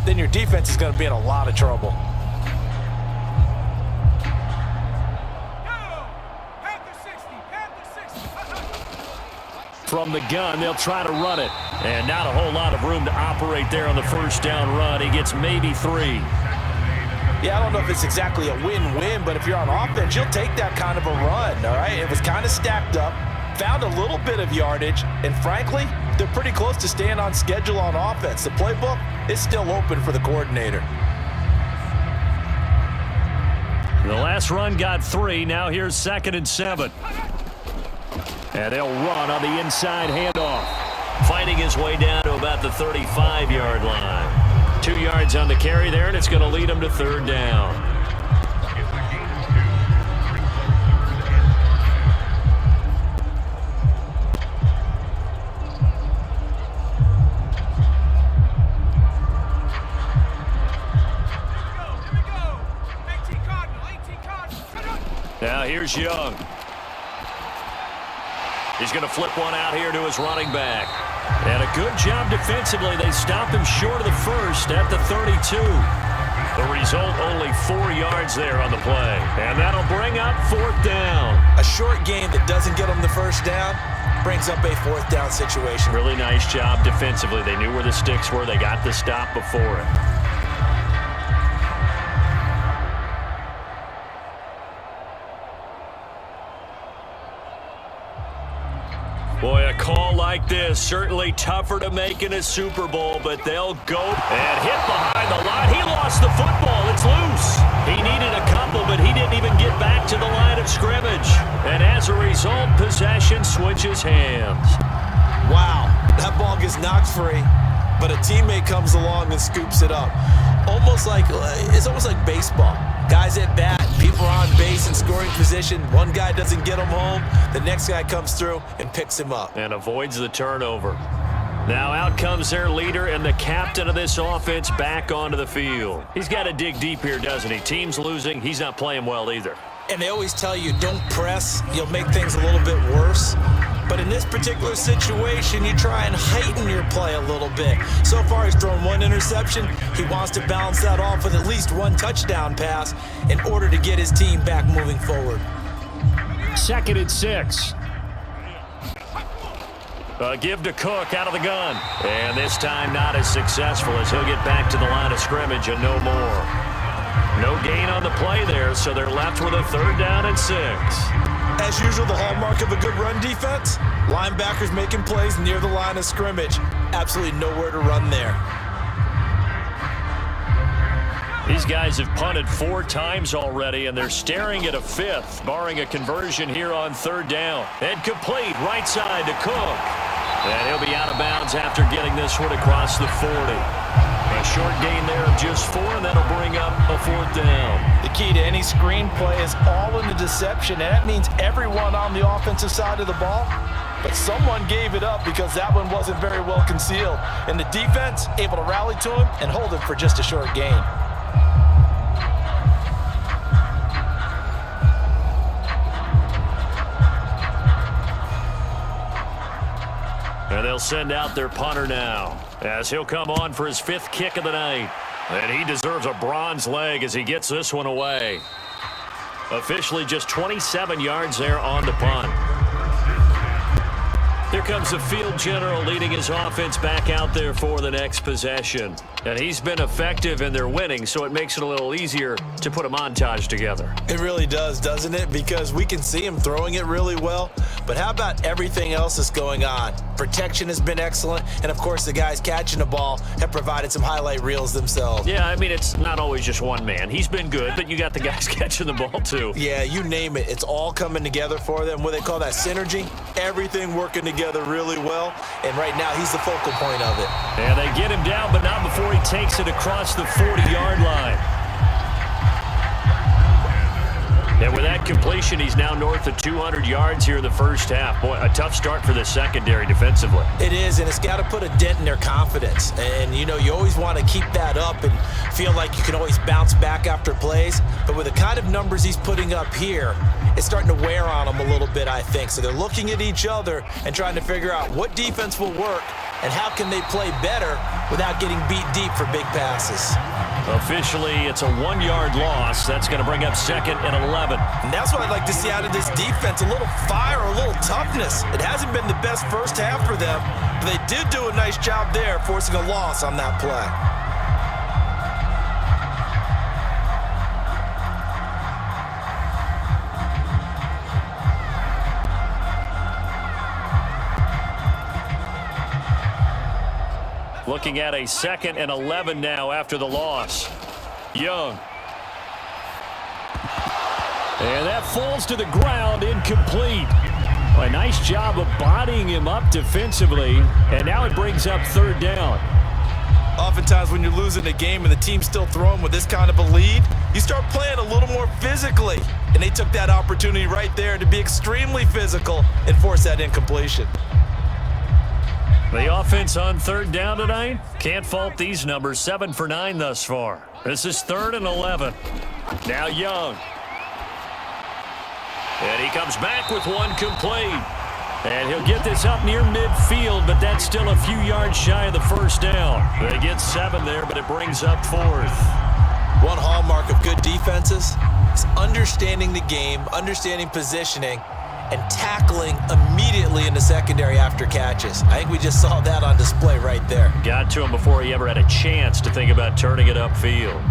then your defense is going to be in a lot of trouble. From the gun, they'll try to run it. And not a whole lot of room to operate there on the first down run. He gets maybe 3. Yeah, I don't know if it's exactly a win-win, but if you're on offense, you'll take that kind of a run, all right? It was kind of stacked up, found a little bit of yardage, and frankly, they're pretty close to staying on schedule on offense. The playbook is still open for the coordinator. The last run got 3. Now here's 2nd and 7. And they'll run on the inside handoff. Fighting his way down to about the 35-yard line. 2 yards on the carry there, and it's going to lead him to 3rd down. Now here's Young. He's going to flip one out here to his running back. And a good job defensively. They stopped him short of the first at the 32. The result, only 4 yards there on the play. And that'll bring up 4th down. A short game that doesn't get them the first down brings up a 4th down situation. Really nice job defensively. They knew where the sticks were. They got the stop before it. Boy, a call like this, certainly tougher to make in a Super Bowl, but they'll go and hit behind the line. He lost the football. It's loose. He needed a couple, but he didn't even get back to the line of scrimmage. And as a result, possession switches hands. Wow, that ball gets knocked free, but a teammate comes along and scoops it up. It's almost like baseball. Guys at bat, people are on base in scoring position. One guy doesn't get him home. The next guy comes through and picks him up. And avoids the turnover. Now out comes their leader and the captain of this offense back onto the field. He's got to dig deep here, doesn't he? Team's losing. He's not playing well either. And they always tell you, don't press. You'll make things a little bit worse. But in this particular situation, you try and heighten your play a little bit. So far, he's thrown 1 interception. He wants to balance that off with at least 1 touchdown pass in order to get his team back moving forward. 2nd and 6. Give to Cook out of the gun. And this time not as successful as he'll get back to the line of scrimmage and no more. No gain on the play there, so they're left with a 3rd down and 6. As usual, the hallmark of a good run defense, linebackers making plays near the line of scrimmage. Absolutely nowhere to run there. These guys have punted 4 times already, and they're staring at a 5th, barring a conversion here on 3rd down. And complete, right side to Cook. And he'll be out of bounds after getting this one across the 40. A short gain there of just 4, and that'll bring up a 4th down. The key to any screen play is all in the deception, and that means everyone on the offensive side of the ball. But someone gave it up because that one wasn't very well concealed. And the defense able to rally to him and hold him for just a short gain. And they'll send out their punter now as he'll come on for his 5th kick of the night. And he deserves a bronze leg as he gets this one away. Officially just 27 yards there on the punt. Here comes the field general leading his offense back out there for the next possession. And he's been effective and they're winning, so it makes it a little easier to put a montage together. It really does, doesn't it? Because we can see him throwing it really well. But how about everything else that's going on? Protection has been excellent. And, of course, the guys catching the ball have provided some highlight reels themselves. Yeah, I mean, it's not always just one man. He's been good, but you got the guys catching the ball, too. Yeah, you name it. It's all coming together for them. What they call that synergy. Everything working together really well. And right now, he's the focal point of it. And they get him down, but not before he takes it across the 40-yard line. And with that completion, he's now north of 200 yards here in the first half. Boy, a tough start for the secondary defensively. It is, and it's got to put a dent in their confidence. And, you know, you always want to keep that up and feel like you can always bounce back after plays. But with the kind of numbers he's putting up here, it's starting to wear on them a little bit, I think. So they're looking at each other and trying to figure out what defense will work and how can they play better without getting beat deep for big passes. Officially, it's a 1-yard loss. That's going to bring up 2nd and 11. And that's what I'd like to see out of this defense, a little fire, a little toughness. It hasn't been the best first half for them, but they did do a nice job there forcing a loss on that play. Looking at a 2nd and 11 now after the loss. Young. And that falls to the ground, incomplete. A nice job of bodying him up defensively, and now it brings up 3rd down. Oftentimes when you're losing a game and the team's still throwing with this kind of a lead, you start playing a little more physically. And they took that opportunity right there to be extremely physical and force that incompletion. The offense on 3rd down tonight, can't fault these numbers, 7 for 9 thus far. This is 3rd and 11. Now Young. And he comes back with one complete. And he'll get this up near midfield, but that's still a few yards shy of the first down. They get 7 there, but it brings up 4th. One hallmark of good defenses is understanding the game, understanding positioning, and tackling immediately in the secondary after catches. I think we just saw that on display right there. Got to him before he ever had a chance to think about turning it upfield.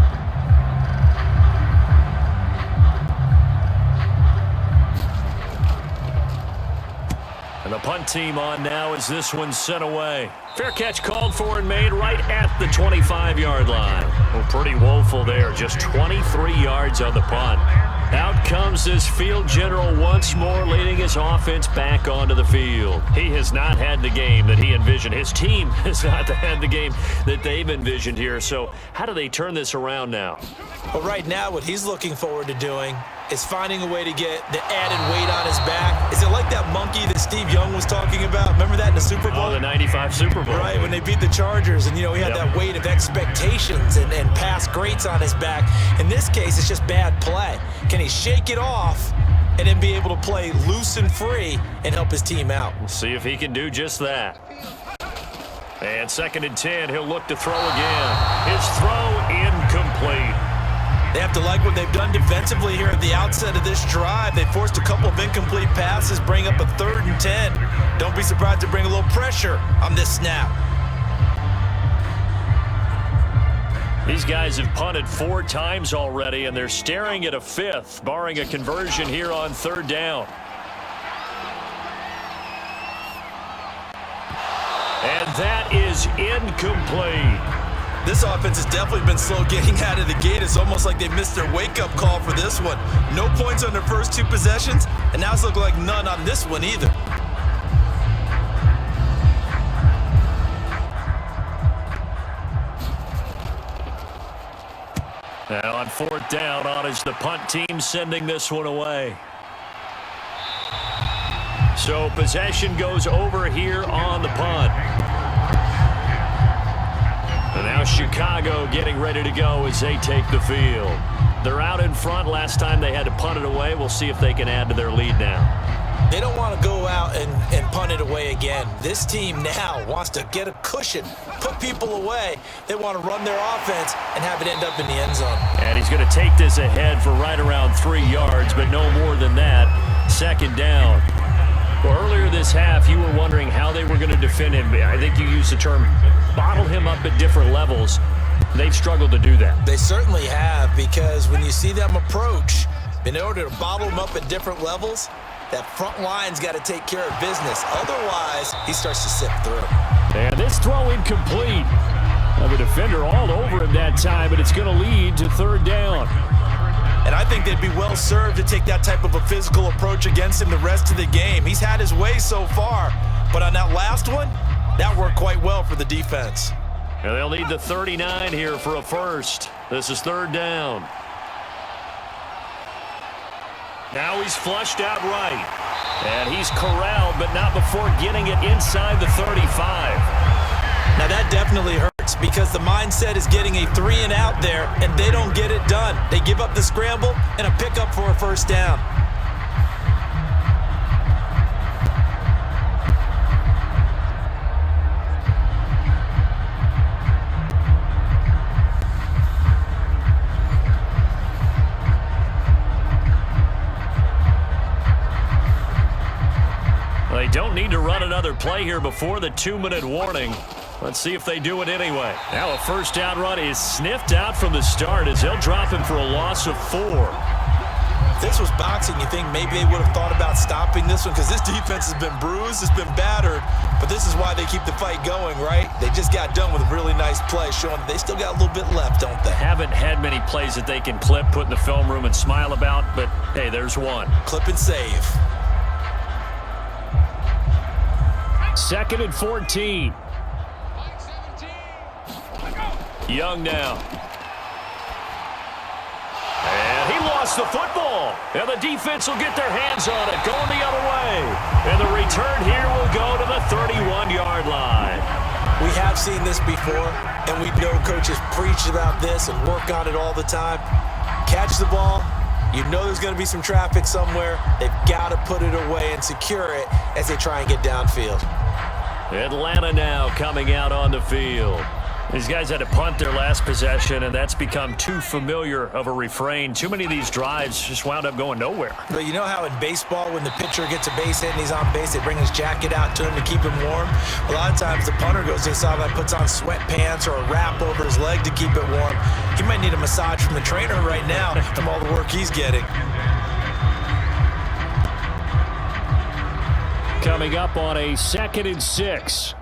And the punt team on now as this one's sent away. Fair catch called for and made right at the 25-yard line. Well, pretty woeful there, just 23 yards on the punt. Out comes this field general once more, leading his offense back onto the field. He has not had the game that he envisioned. His team has not had the game that they've envisioned here. So how do they turn this around now? Well, right now what he's looking forward to doing is finding a way to get the added weight on his back. Is it like that monkey that Steve Young was talking about? Remember that in the Super Bowl? Oh, the 95 Super Bowl. Right, when they beat the Chargers, and, you know, he had that weight of expectations and past greats on his back. In this case, it's just bad play. Can he shake it off and then be able to play loose and free and help his team out? We'll see if he can do just that. And 2nd and 10, he'll look to throw again. His throw incomplete. They have to like what they've done defensively here at the outset of this drive. They forced a couple of incomplete passes, bring up a 3rd and 10. Don't be surprised to bring a little pressure on this snap. These guys have punted 4 times already, and they're staring at a 5th, barring a conversion here on 3rd down. And that is incomplete. This offense has definitely been slow getting out of the gate. It's almost like they missed their wake-up call for this one. No points on their first 2 possessions, and now it's looking like none on this one either. Now on 4th down, on is the punt team sending this one away. So possession goes over here on the punt. And now Chicago getting ready to go as they take the field. They're out in front. Last time they had to punt it away. We'll see if they can add to their lead now. They don't want to go out and punt it away again. This team now wants to get a cushion, put people away. They want to run their offense and have it end up in the end zone. And he's going to take this ahead for right around 3 yards, but no more than that. Second down. Well, earlier this half, you were wondering how they were going to defend him. I think you used the term bottle him up at different levels. They've struggled to do that. They certainly have, because when you see them approach, in order to bottle him up at different levels, that front line's got to take care of business. Otherwise, he starts to sip through. And this throw incomplete. The defender all over him that time, but it's going to lead to third down. And I think they'd be well served to take that type of a physical approach against him the rest of the game. He's had his way so far, but on that last one, that worked quite well for the defense. And they'll need the 39 here for a first. This is third down. Now he's flushed out right. And he's corralled, but not before getting it inside the 35. Now that definitely hurts, because the mindset is getting a 3-and-out there, and they don't get it done. They give up the scramble and a pickup for a first down. They don't need to run another play here before the 2-minute warning. Let's see if they do it anyway. Now a first down run is sniffed out from the start as they'll drop him for a loss of 4. If this was boxing, you think maybe they would have thought about stopping this one, because this defense has been bruised, it's been battered, but this is why they keep the fight going, right? They just got done with a really nice play, showing that they still got a little bit left, don't they? Haven't had many plays that they can clip, put in the film room, and smile about, but hey, there's one. Clip and save. 2nd and 14. Young now. And he lost the football. And the defense will get their hands on it, going the other way. And the return here will go to the 31-yard line. We have seen this before, and we know coaches preach about this and work on it all the time. Catch the ball. You know there's going to be some traffic somewhere. They've got to put it away and secure it as they try and get downfield. Atlanta now coming out on the field. These guys had to punt their last possession, and that's become too familiar of a refrain. Too many of these drives just wound up going nowhere. But you know how in baseball, when the pitcher gets a base hit and he's on base, they bring his jacket out to him to keep him warm? A lot of times the punter goes to the sideline, puts on sweatpants or a wrap over his leg to keep it warm. He might need a massage from the trainer right now from all the work he's getting. Coming up on a 2nd and 6.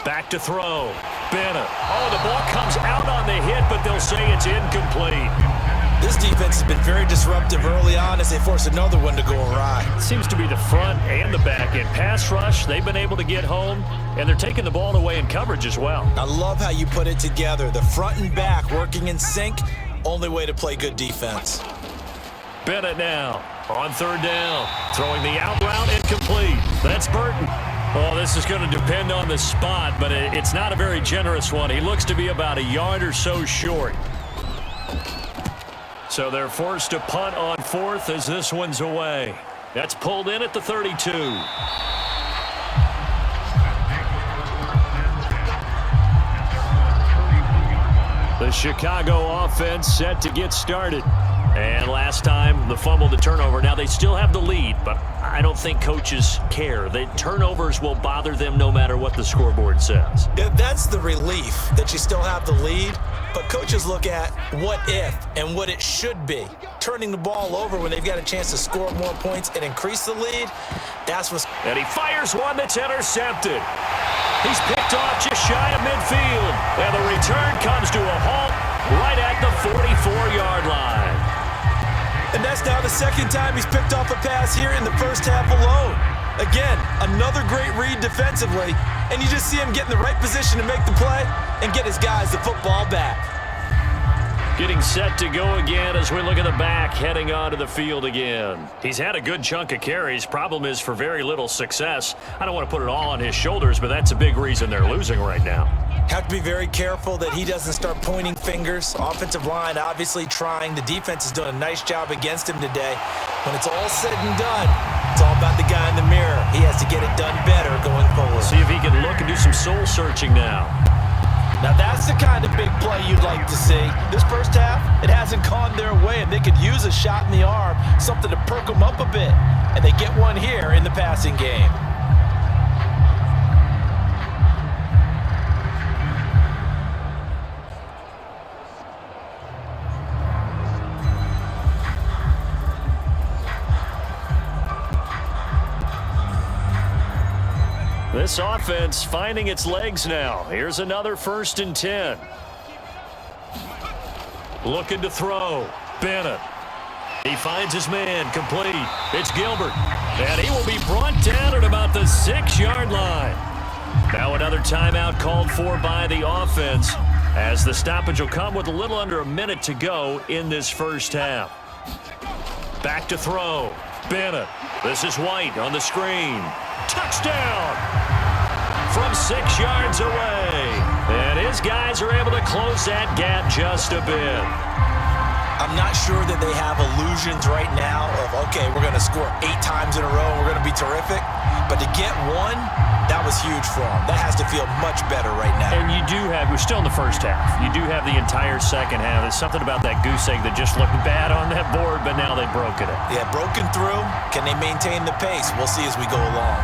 Back to throw. Bennett. Oh, the ball comes out on the hit, but they'll say it's incomplete. This defense has been very disruptive early on as they force another one to go awry. Seems to be the front and the back end. Pass rush, they've been able to get home, and they're taking the ball away in coverage as well. I love how you put it together. The front and back working in sync, only way to play good defense. Bennett now on third down. Throwing the out route, incomplete. That's Burton. Oh, this is going to depend on the spot, but it's not a very generous one. He looks to be about a yard or so short. So they're forced to punt on 4th as this one's away. That's pulled in at the 32. The Chicago offense set to get started. And last time, the fumble, the turnover. Now, they still have the lead, but I don't think coaches care. The turnovers will bother them no matter what the scoreboard says. Yeah, that's the relief, that you still have the lead. But coaches look at what if and what it should be. Turning the ball over when they've got a chance to score more points and increase the lead, that's what's... And he fires one that's intercepted. He's picked off just shy of midfield. And the return comes to a halt right at the 44-yard line. And that's now the second time he's picked off a pass here in the first half alone. Again, another great read defensively, and you just see him get in the right position to make the play and get his guys the football back. Getting set to go again as we look at the back heading onto the field again. He's had a good chunk of carries. Problem is for very little success. I don't want to put it all on his shoulders, but that's a big reason they're losing right now. Have to be very careful that he doesn't start pointing fingers. Offensive line obviously trying. The defense is doing a nice job against him today. When it's all said and done, it's all about the guy in the mirror. He has to get it done better going forward. See if he can look and do some soul searching now. Now that's the kind of big play you'd like to see. This first half, it hasn't gone their way, and they could use a shot in the arm, something to perk them up a bit. And they get one here in the passing game. This offense finding its legs now. Here's another 1st and 10. Looking to throw. Bennett. He finds his man. Complete. It's Gilbert. And he will be brought down at about the 6-yard line. Now another timeout called for by the offense as the stoppage will come with a little under a minute to go in this first half. Back to throw. Bennett. This is White on the screen. Touchdown from 6 yards away. And his guys are able to close that gap just a bit. I'm not sure that they have illusions right now of, okay, we're going to score 8 times in a row and we're going to be terrific. But to get one, that was huge for them. That has to feel much better right now. And you do have, we're still in the first half. You do have the entire second half. There's something about that goose egg that just looked bad on that board, but now they've broken it. Yeah, broken through. Can they maintain the pace? We'll see as we go along.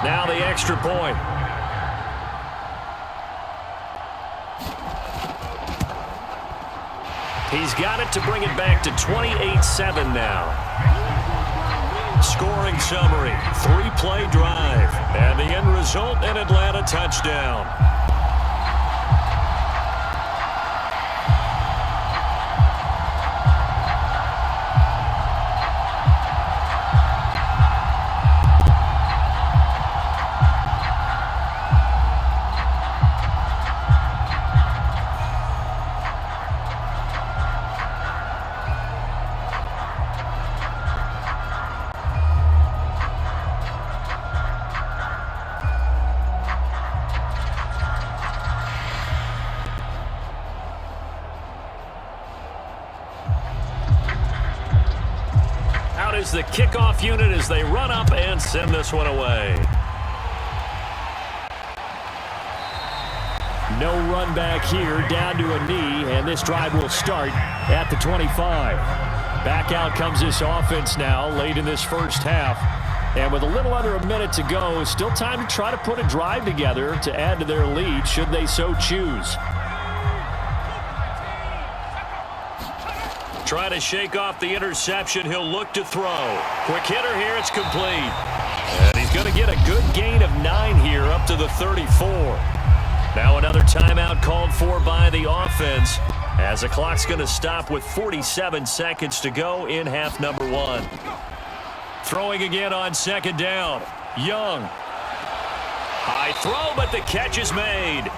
Now the extra point. He's got it to bring it back to 28-7 now. Scoring summary, 3-play drive, and the end result, an Atlanta touchdown. Is the kickoff unit as they run up and send this one away. No run back here, down to a knee, and this drive will start at the 25. Back out comes this offense now late in this first half. And with a little under a minute to go, still time to try to put a drive together to add to their lead should they so choose. Trying to shake off the interception. He'll look to throw. Quick hitter here. It's complete. And he's going to get a good gain of 9 here up to the 34. Now another timeout called for by the offense as the clock's going to stop with 47 seconds to go in half number 1. Throwing again on 2nd down. Young. High throw, but the catch is made.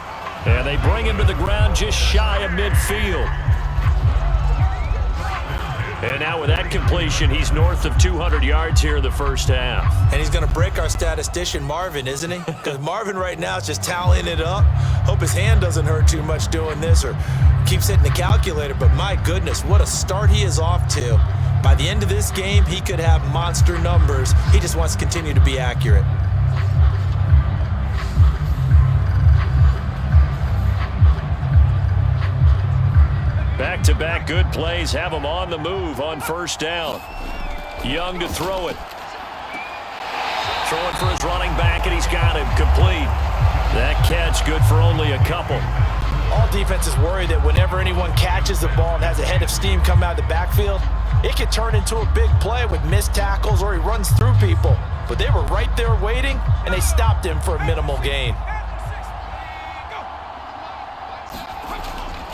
And they bring him to the ground just shy of midfield. And now with that completion, he's north of 200 yards here in the first half. And he's going to break our statistician, Marvin, isn't he? Because Marvin right now is just tallying it up. Hope his hand doesn't hurt too much doing this or keeps hitting the calculator. But my goodness, what a start he is off to. By the end of this game, he could have monster numbers. He just wants to continue to be accurate. Back-to-back good plays have him on the move on 1st down. Young to throw it. Throwing for his running back, and he's got him complete. That catch good for only a couple. All defenses worry that whenever anyone catches the ball and has a head of steam come out of the backfield, it could turn into a big play with missed tackles or he runs through people. But they were right there waiting, and they stopped him for a minimal gain.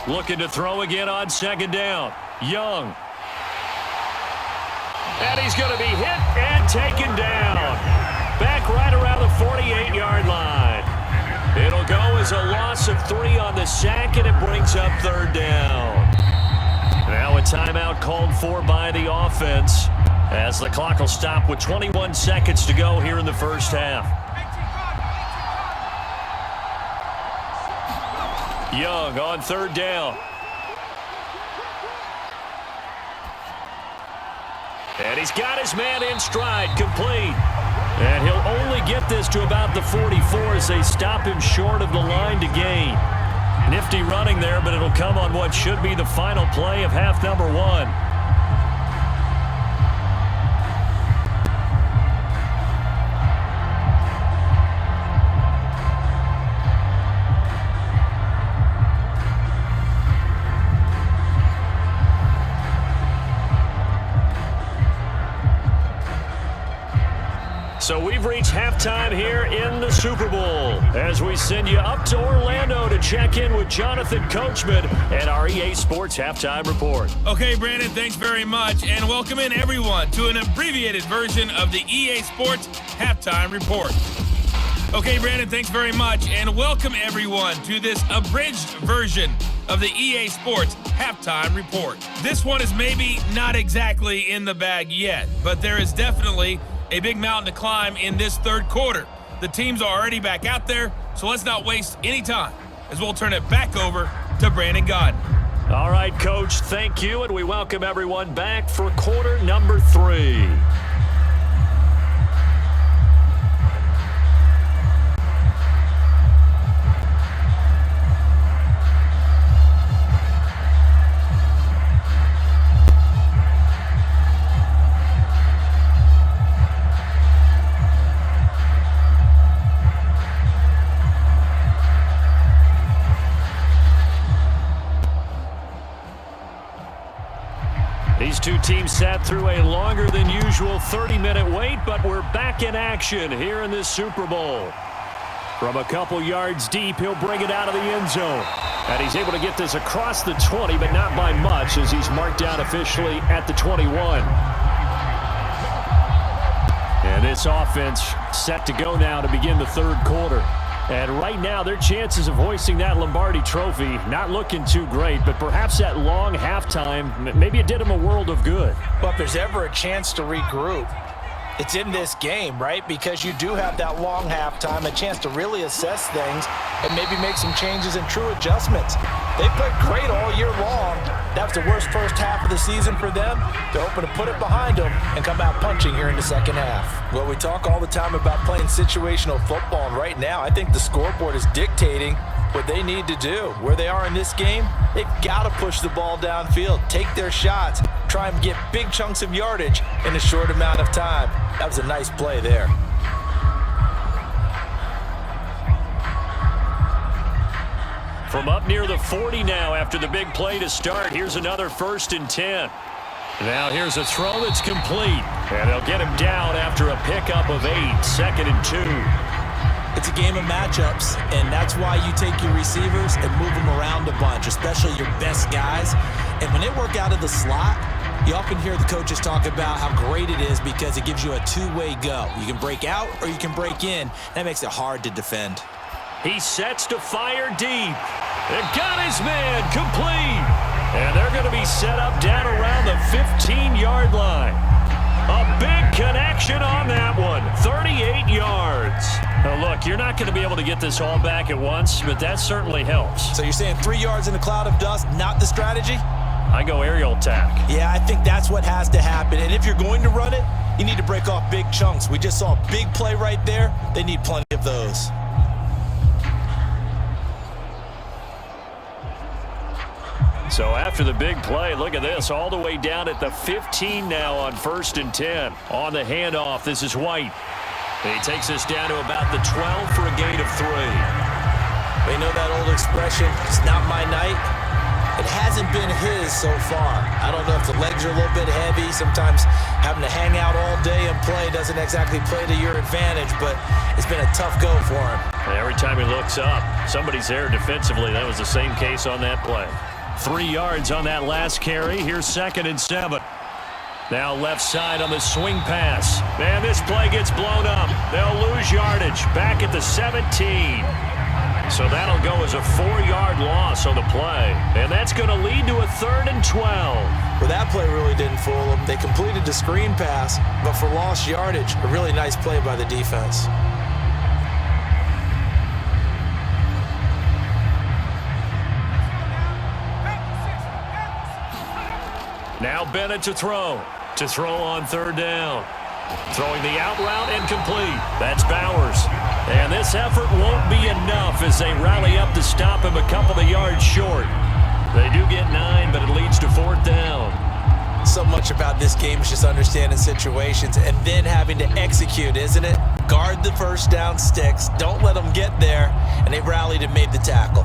Looking to throw again on 2nd down. Young. And he's going to be hit and taken down. Back right around the 48-yard line. It'll It'll go as a loss of 3 on the sack, and it brings up third down. Now a timeout called for by the offense as the clock will stop with 21 seconds to go here in the first half. Young on third down. And he's got his man in stride, complete. And he'll only get this to about the 44 as they stop him short of the line to gain. Nifty running there, but it'll come on what should be the final play of half number 1. So we've reached halftime here in the Super Bowl as we send you up to Orlando to check in with Jonathan Coachman and our EA Sports Halftime Report. Okay, Brandon, thanks very much, and welcome in everyone to an abbreviated version of the EA Sports Halftime Report. Okay, Brandon, thanks very much, and welcome everyone to this abridged version of the EA Sports Halftime Report. This one is maybe not exactly in the bag yet, but there is definitely a big mountain to climb in this third quarter. The teams are already back out there, so let's not waste any time as we'll turn it back over to Brandon Godden. All right, Coach, thank you, and we welcome everyone back for quarter number 3. These two teams sat through a longer than usual 30-minute wait, but we're back in action here in this Super Bowl. From a couple yards deep, he'll bring it out of the end zone. And he's able to get this across the 20, but not by much as he's marked down officially at the 21. And this offense set to go now to begin the third quarter. And right now, their chances of hoisting that Lombardi trophy not looking too great, but perhaps that long halftime, maybe it did them a world of good. But if there's ever a chance to regroup, it's in this game, right? Because you do have that long halftime, a chance to really assess things and maybe make some changes and true adjustments. They played great all year long. That was the worst first half of the season for them. They're hoping to put it behind them and come out punching here in the second half. Well, we talk all the time about playing situational football, and right now I think the scoreboard is dictating what they need to do. Where they are in this game, they've got to push the ball downfield, take their shots, try and get big chunks of yardage in a short amount of time. That was a nice play there. From up near the 40 now after the big play to start, here's another 1st and 10. Now here's a throw that's complete, and they'll get him down after a pickup of 8, 2nd and 2. It's a game of matchups, and that's why you take your receivers and move them around a bunch, especially your best guys. And when they work out of the slot, you often hear the coaches talk about how great it is because it gives you a two-way go. You can break out or you can break in. That makes it hard to defend. He sets to fire deep. And got his man complete. And they're going to be set up down around the 15-yard line. A big connection on that one. 38 yards. Now, look, you're not going to be able to get this all back at once, but that certainly helps. So you're saying 3 yards in a cloud of dust, not the strategy? I go aerial attack. Yeah, I think that's what has to happen. And if you're going to run it, you need to break off big chunks. We just saw a big play right there. They need plenty of those. So after the big play, look at this, all the way down at the 15 now on 1st and 10. On the handoff, this is White. He takes us down to about the 12 for a gain of 3. They know that old expression, it's not my night. It hasn't been his so far. I don't know if the legs are a little bit heavy. Sometimes having to hang out all day and play doesn't exactly play to your advantage, but it's been a tough go for him. Every time he looks up, somebody's there defensively. That was the same case on that play. 3 yards on that last carry. Here's 2nd and 7. Now left side on the swing pass. Man, this play gets blown up. They'll lose yardage. Back at the 17. So that'll go as a 4-yard loss on the play. And that's going to lead to a 3rd and 12. Well, that play really didn't fool them. They completed the screen pass, but for lost yardage, a really nice play by the defense. Now Bennett to throw. To throw on 3rd down. Throwing the out route and complete. That's Bowers. And this effort won't be enough as they rally up to stop him a couple of yards short. They do get 9, but it leads to 4th down. So much about this game is just understanding situations and then having to execute, isn't it? Guard the first down sticks. Don't let them get there. And they rallied and made the tackle.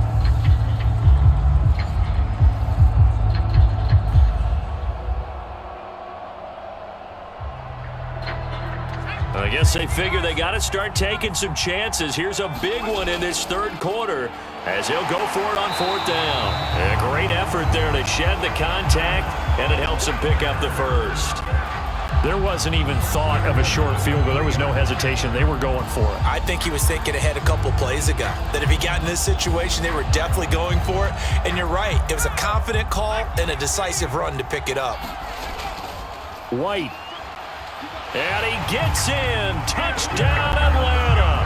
I guess they figure they got to start taking some chances. Here's a big one in this 3rd quarter as he'll go for it on 4th down. And a great effort there to shed the contact, and it helps him pick up the first. There wasn't even thought of a short field goal. There was no hesitation. They were going for it. I think he was thinking ahead a couple plays ago, that if he got in this situation, they were definitely going for it. And you're right. It was a confident call and a decisive run to pick it up. White. And he gets in. Touchdown, Atlanta.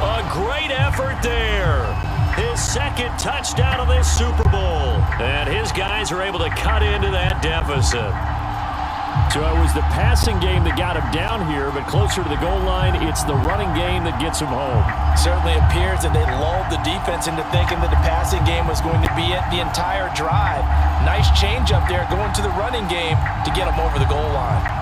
A great effort there. His 2nd touchdown of this Super Bowl. And his guys are able to cut into that deficit. So it was the passing game that got him down here, but closer to the goal line, it's the running game that gets him home. Certainly appears that they lulled the defense into thinking that the passing game was going to be it the entire drive. Nice change up there going to the running game to get them over the goal line.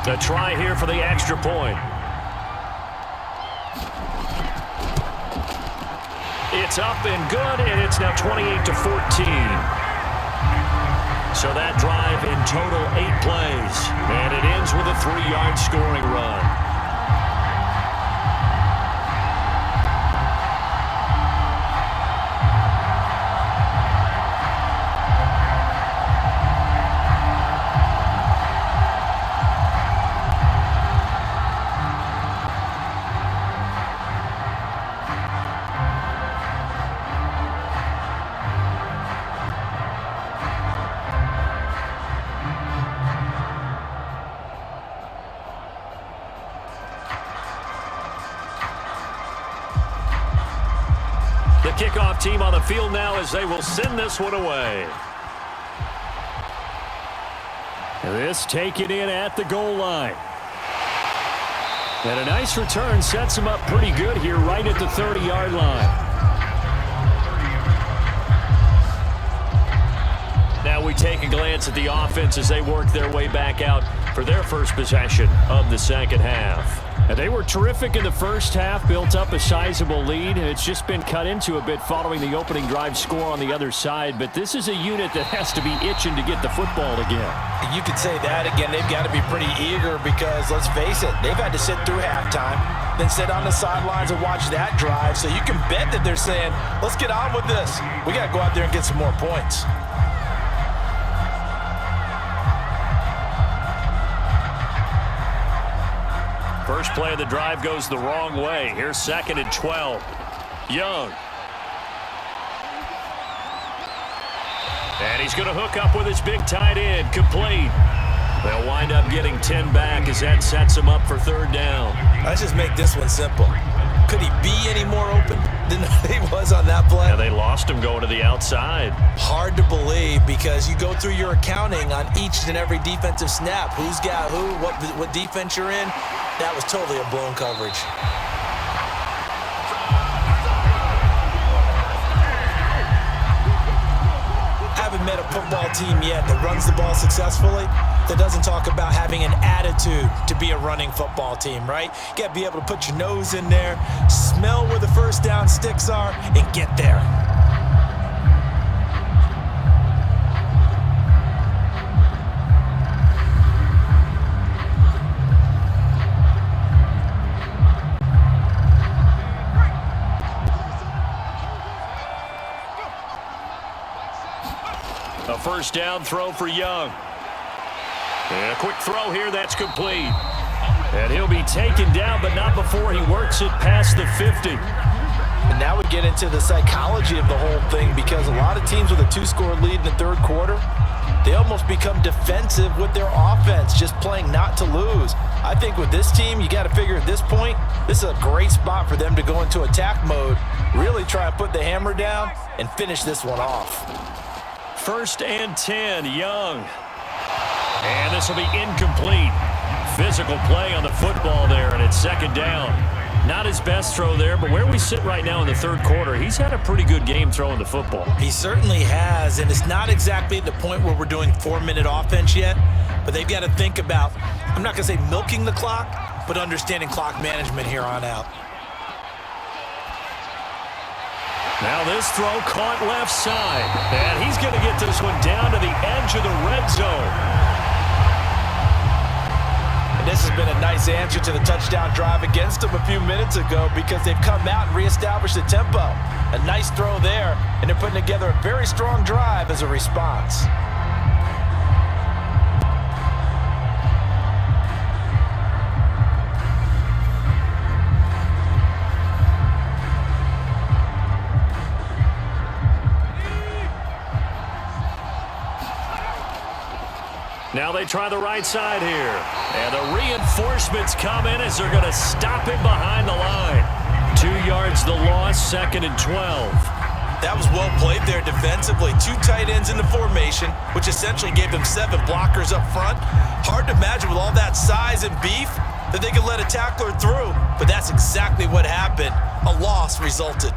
A try here for the extra point. It's up and good, and it's now 28-14. So that drive in total 8 plays, and it ends with a 3-yard scoring run. Kickoff team on the field now as they will send this one away. This taken in at the goal line. And a nice return sets him up pretty good here right at the 30-yard line. Now we take a glance at the offense as they work their way back out for their first possession of the 2nd half. And they were terrific in the first half, built up a sizable lead, and it's just been cut into a bit following the opening drive score on the other side. But this is a unit that has to be itching to get the football again. You could say that again. They've got to be pretty eager because, let's face it, they've had to sit through halftime, then sit on the sidelines and watch that drive. So you can bet that they're saying, let's get on with this. We got to go out there and get some more points. First play of the drive goes the wrong way. Here's 2nd and 12. Young. And he's going to hook up with his big tight end. Complete. They'll wind up getting 10 back as that sets him up for 3rd down. Let's just make this one simple. Could he be any more open than he was on that play? Yeah, they lost him going to the outside. Hard to believe because you go through your accounting on each and every defensive snap. Who's got who, what defense you're in. That was totally a blown coverage. Haven't met a football team yet that runs the ball successfully, that doesn't talk about having an attitude to be a running football team, right? You got to be able to put your nose in there, smell where the first down sticks are, and get there. A first down throw for Young. And a quick throw here, that's complete. And he'll be taken down, but not before he works it past the 50. And now we get into the psychology of the whole thing, because a lot of teams with a 2-score lead in the third quarter, they almost become defensive with their offense, just playing not to lose. I think with this team, you got to figure at this point, this is a great spot for them to go into attack mode, really try and put the hammer down and finish this one off. 1st and 10, Young. And this will be incomplete. Physical play on the football there, and it's 2nd down. Not his best throw there, but where we sit right now in the third quarter, he's had a pretty good game throwing the football. He certainly has, and it's not exactly at the point where we're doing 4-minute offense yet, but they've got to think about, I'm not going to say milking the clock, but understanding clock management here on out. Now this throw caught left side, and he's going to get this one down to the edge of the red zone. This has been a nice answer to the touchdown drive against them a few minutes ago, because they've come out and reestablished the tempo. A nice throw there, and they're putting together a very strong drive as a response. Now they try the right side here. And the reinforcements come in as they're going to stop him behind the line. 2 yards the loss, 2nd and 12. That was well played there defensively. 2 tight ends in the formation, which essentially gave them 7 blockers up front. Hard to imagine with all that size and beef that they could let a tackler through. But that's exactly what happened. A loss resulted.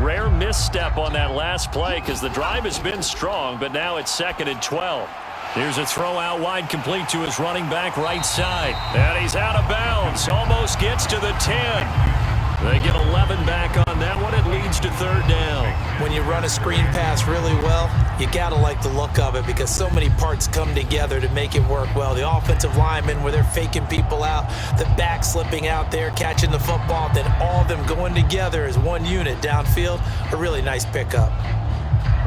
Rare misstep on that last play, because the drive has been strong, but now it's 2nd and 12. Here's a throw out wide, complete to his running back right side. And he's out of bounds, almost gets to the 10. They get 11 back on that one. It leads to 3rd down. When you run a screen pass really well, you got to like the look of it, because so many parts come together to make it work well. The offensive linemen, where they're faking people out, the back slipping out there, catching the football, then all of them going together as one unit downfield. A really nice pickup.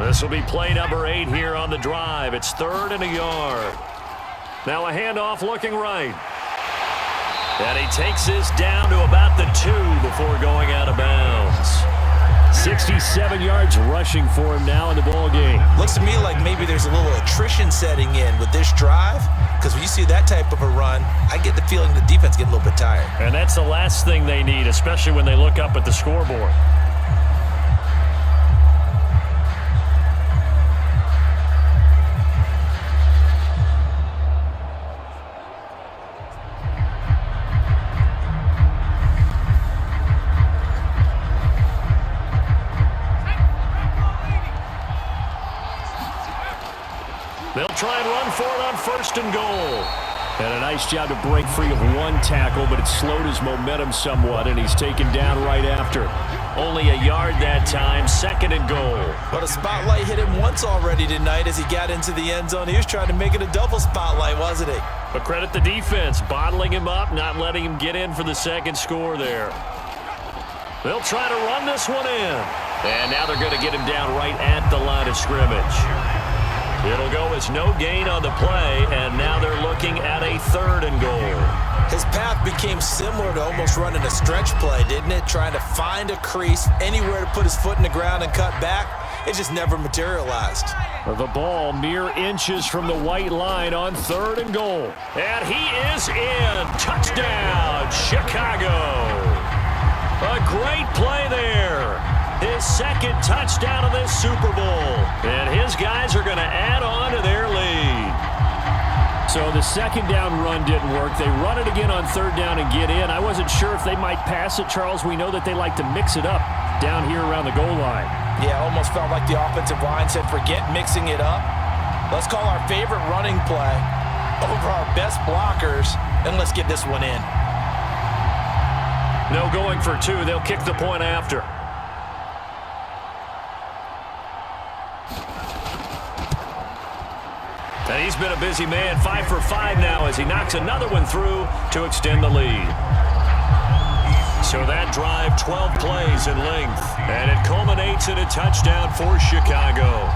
This will be play number 8 here on the drive. It's 3rd and a yard. Now a handoff looking right. And he takes this down to about the 2 before going out of bounds. 67 yards rushing for him now in the ball game. Looks to me like maybe there's a little attrition setting in with this drive, because when you see that type of a run, I get the feeling the defense getting a little bit tired. And that's the last thing they need, especially when they look up at the scoreboard. They'll try and run for it on 1st and goal. And a nice job to break free of 1 tackle, but it slowed his momentum somewhat, and he's taken down right after. Only a yard that time, 2nd and goal. But a spotlight hit him once already tonight as he got into the end zone. He was trying to make it a double spotlight, wasn't he? But credit the defense, bottling him up, not letting him get in for the 2nd score there. They'll try to run this one in. And now they're going to get him down right at the line of scrimmage. It'll go as no gain on the play, and now they're looking at a 3rd and goal. His path became similar to almost running a stretch play, didn't it? Trying to find a crease, anywhere to put his foot in the ground and cut back. It just never materialized. The ball mere inches from the white line on 3rd and goal. And he is in. Touchdown, Chicago. A great play there. His 2nd touchdown of this Super Bowl. And his guys are going to add on to their lead. So the 2nd down run didn't work. They run it again on 3rd down and get in. I wasn't sure if they might pass it, Charles. We know that they like to mix it up down here around the goal line. Yeah, almost felt like the offensive line said, forget mixing it up. Let's call our favorite running play over our best blockers, and let's get this one in. No going for 2. They'll kick the point after. And he's been a busy man, 5 for 5 now as he knocks another one through to extend the lead. So that drive, 12 plays in length, and it culminates in a touchdown for Chicago.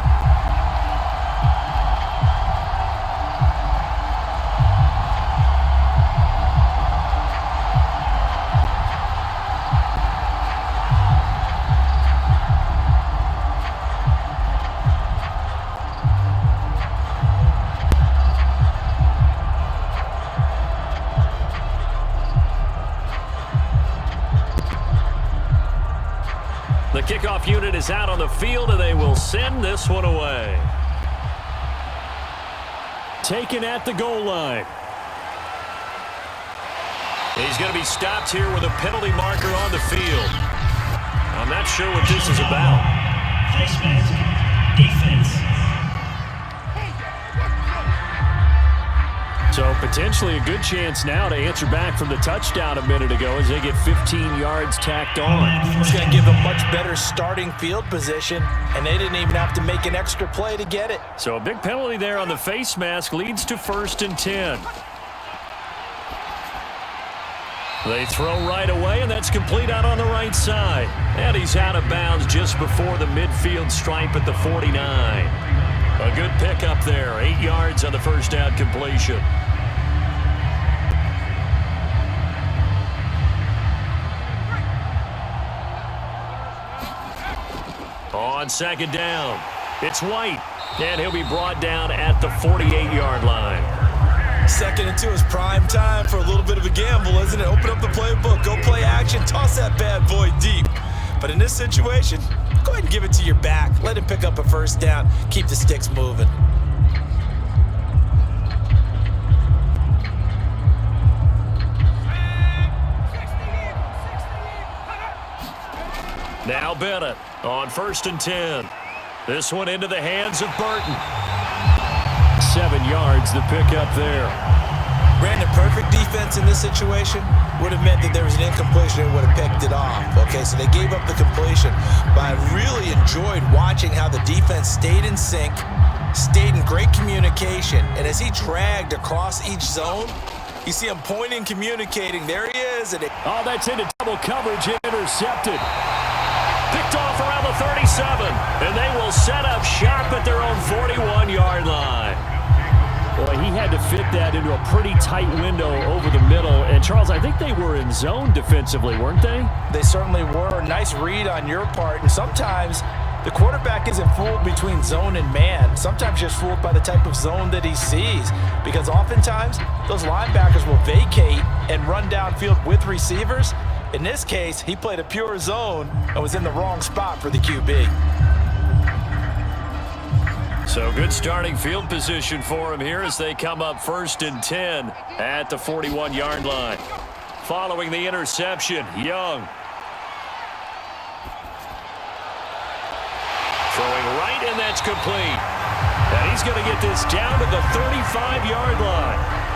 The kickoff unit is out on the field, and they will send this one away. Taken at the goal line. He's going to be stopped here with a penalty marker on the field. I'm not sure what this is about. Face mask. Defense. So potentially a good chance now to answer back from the touchdown a minute ago as they get 15 yards tacked on. It's going to give them much better starting field position, and they didn't even have to make an extra play to get it. So a big penalty there on the face mask leads to 1st and 10. They throw right away, and that's complete out on the right side. And he's out of bounds just before the midfield stripe at the 49. A good pickup there, 8 yards on the first down completion. On 2nd down, it's White, and he'll be brought down at the 48-yard line. 2nd and 2 is prime time for a little bit of a gamble, isn't it? Open up the playbook, go play action, toss that bad boy deep. But in this situation, go ahead and give it to your back. Let him pick up a 1st down, keep the sticks moving. Now Bennett on 1st and 10. This one into the hands of Burton. 7 yards, the pickup there. Brandon, perfect defense in this situation would have meant that there was an incompletion and would have picked it off. Okay, so they gave up the completion, but I really enjoyed watching how the defense stayed in sync, stayed in great communication, and as he dragged across each zone, you see him pointing, communicating. There he is. And Oh, that's into double coverage, intercepted. Picked off around the 37, and they will set up shop at their own 41-yard line. Boy, he had to fit that into a pretty tight window over the middle. And, Charles, I think they were in zone defensively, weren't they? They certainly were. Nice read on your part. And sometimes the quarterback isn't fooled between zone and man. Sometimes just fooled by the type of zone that he sees. Because oftentimes, those linebackers will vacate and run downfield with receivers. In this case, he played a pure zone and was in the wrong spot for the QB. So good starting field position for him here as they come up 1st and 10 at the 41-yard line. Following the interception, Young. Throwing right, and that's complete. And he's going to get this down to the 35-yard line.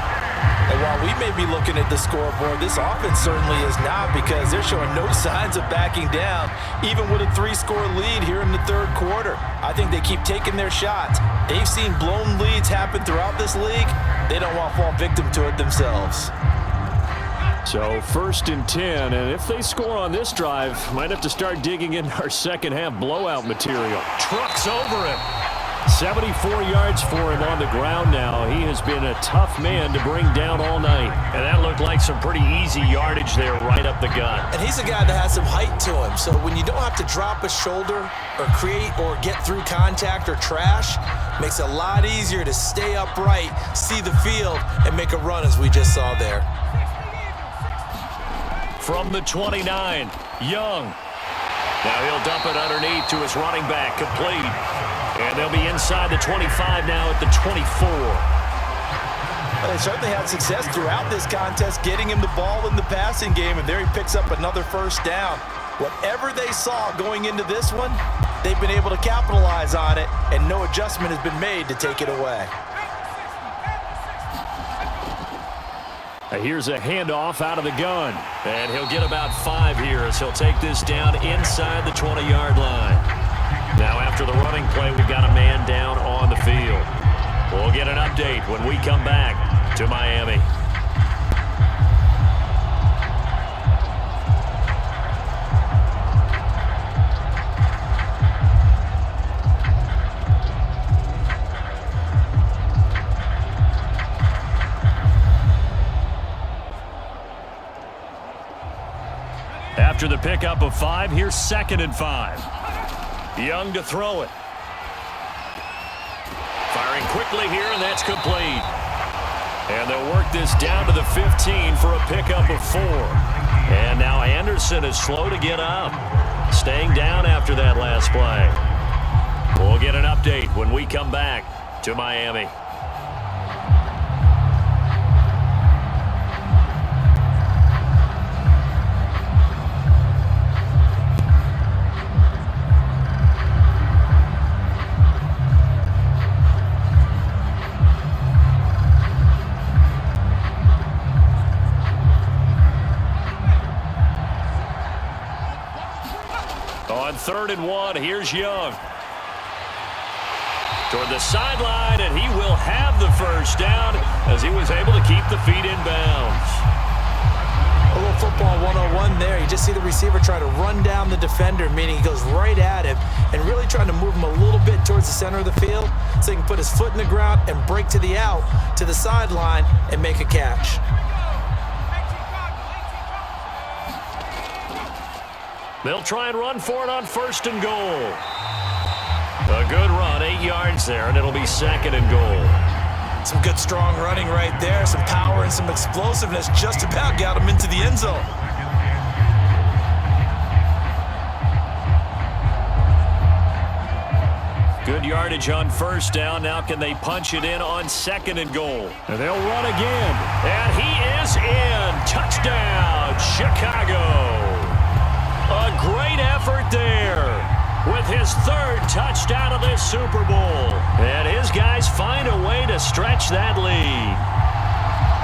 And while we may be looking at the scoreboard, this offense certainly is not, because they're showing no signs of backing down, even with a 3-score lead here in the 3rd quarter. I think they keep taking their shots. They've seen blown leads happen throughout this league. They don't want to fall victim to it themselves. So 1st and 10, and if they score on this drive, might have to start digging in our second-half blowout material. Trucks over him. 74 yards for him on the ground now. He has been a tough man to bring down all night. And that looked like some pretty easy yardage there right up the gut. And he's a guy that has some height to him. So when you don't have to drop a shoulder or create or get through contact or trash, makes it a lot easier to stay upright, see the field, and make a run as we just saw there. From the 29, Young. Now he'll dump it underneath to his running back, complete. And they'll be inside the 25 now at the 24. Well, they certainly had success throughout this contest, getting him the ball in the passing game, and there he picks up another 1st down. Whatever they saw going into this one, they've been able to capitalize on it, and no adjustment has been made to take it away. Here's a handoff out of the gun. And he'll get about 5 here as he'll take this down inside the 20-yard line. Now after the running play, we've got a man down on the field. We'll get an update when we come back to Miami. After the pickup of 5, here's 2nd and 5. Young to throw it. Firing quickly here, and that's complete. And they'll work this down to the 15 for a pickup of 4. And now Anderson is slow to get up. Staying down after that last play. We'll get an update when we come back to Miami. On 3rd and 1, here's Young. Toward the sideline, and he will have the first down as he was able to keep the feet in bounds. A little football 101 there. You just see the receiver try to run down the defender, meaning he goes right at him and really trying to move him a little bit towards the center of the field so he can put his foot in the ground and break to the out, to the sideline, and make a catch. They'll try and run for it on 1st and goal. A good run, 8 yards there, and it'll be 2nd and goal. Some good, strong running right there. Some power and some explosiveness just about got him into the end zone. Good yardage on 1st down. Now can they punch it in on 2nd and goal? And they'll run again. And he is in. Touchdown, Chicago. A great effort there with his 3rd touchdown of this Super Bowl. And his guys find a way to stretch that lead.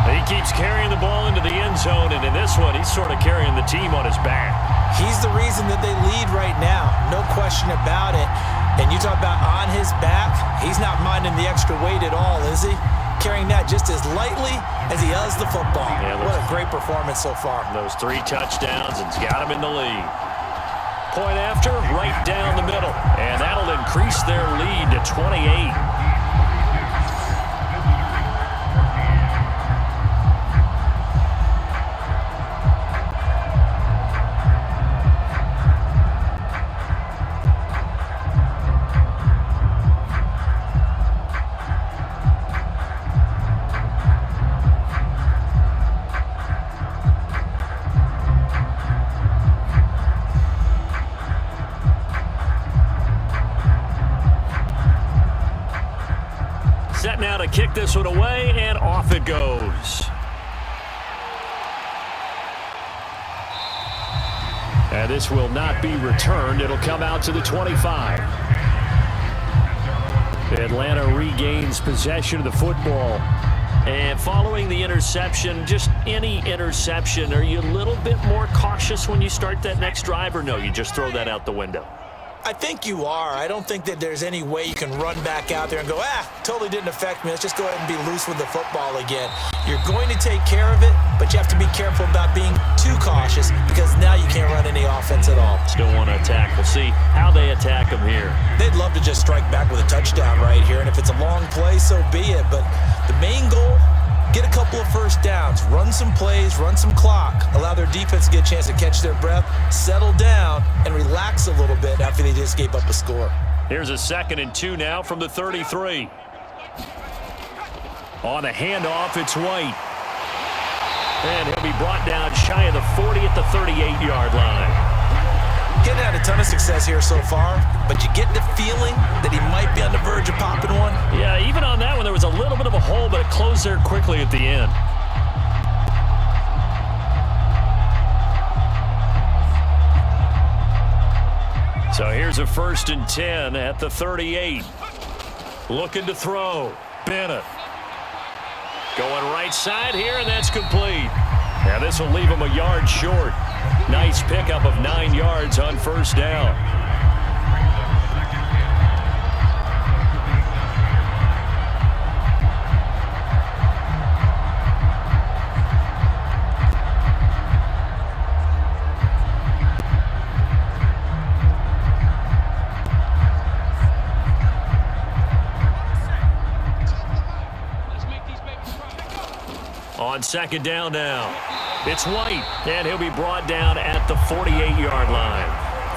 He keeps carrying the ball into the end zone, and in this one, he's sort of carrying the team on his back. He's the reason that they lead right now. No question about it. And you talk about on his back, he's not minding the extra weight at all, is he? Carrying that just as lightly as he does the football. Yeah, what a great performance so far. Those 3 touchdowns, and it's got him in the lead. Point after, right down the middle. And that'll increase their lead to 28. Set now to kick this one away, and off it goes. And this will not be returned. It'll come out to the 25. Atlanta regains possession of the football. And following the interception, just any interception, are you a little bit more cautious when you start that next drive, or no, you just throw that out the window? I think you are. I don't think that there's any way you can run back out there and go, totally didn't affect me. Let's just go ahead and be loose with the football again. You're going to take care of it, but you have to be careful about being too cautious because now you can't run any offense at all. Still want to attack. We'll see how they attack them here. They'd love to just strike back with a touchdown right here, and if it's a long play, so be it. But the main goal, get a couple of first downs, run some plays, run some clock, allow their defense to get a chance to catch their breath, settle down, and relax a little bit after they just gave up a score. Here's a 2nd and 2 now from the 33. On the handoff, it's White. And he'll be brought down shy of the 40 at the 38-yard line. Getting had a ton of success here so far, but you get the feeling that he might be on the verge of popping one. Yeah, even on that one, there was a little bit of a hole, but it closed there quickly at the end. So here's a 1st and 10 at the 38. Looking to throw. Bennett. Going right side here, and that's complete. Now this will leave him a yard short. Nice pickup of 9 yards on 1st down. On 2nd down now. It's White, and he'll be brought down at the 48-yard line.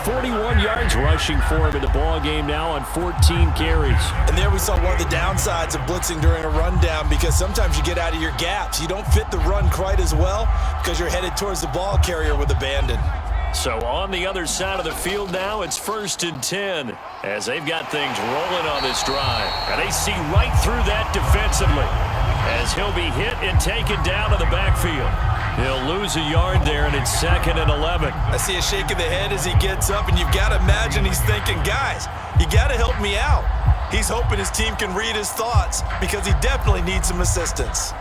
41 yards rushing for him in the ball game now on 14 carries. And there we saw one of the downsides of blitzing during a rundown, because sometimes you get out of your gaps. You don't fit the run quite as well because you're headed towards the ball carrier with abandon. So on the other side of the field now, it's 1st and 10 as they've got things rolling on this drive. And they see right through that defensively as he'll be hit and taken down to the backfield. He'll lose a yard there, and it's 2nd and 11. I see a shake of the head as he gets up, and you've got to imagine he's thinking, guys, you got to help me out. He's hoping his team can read his thoughts because he definitely needs some assistance.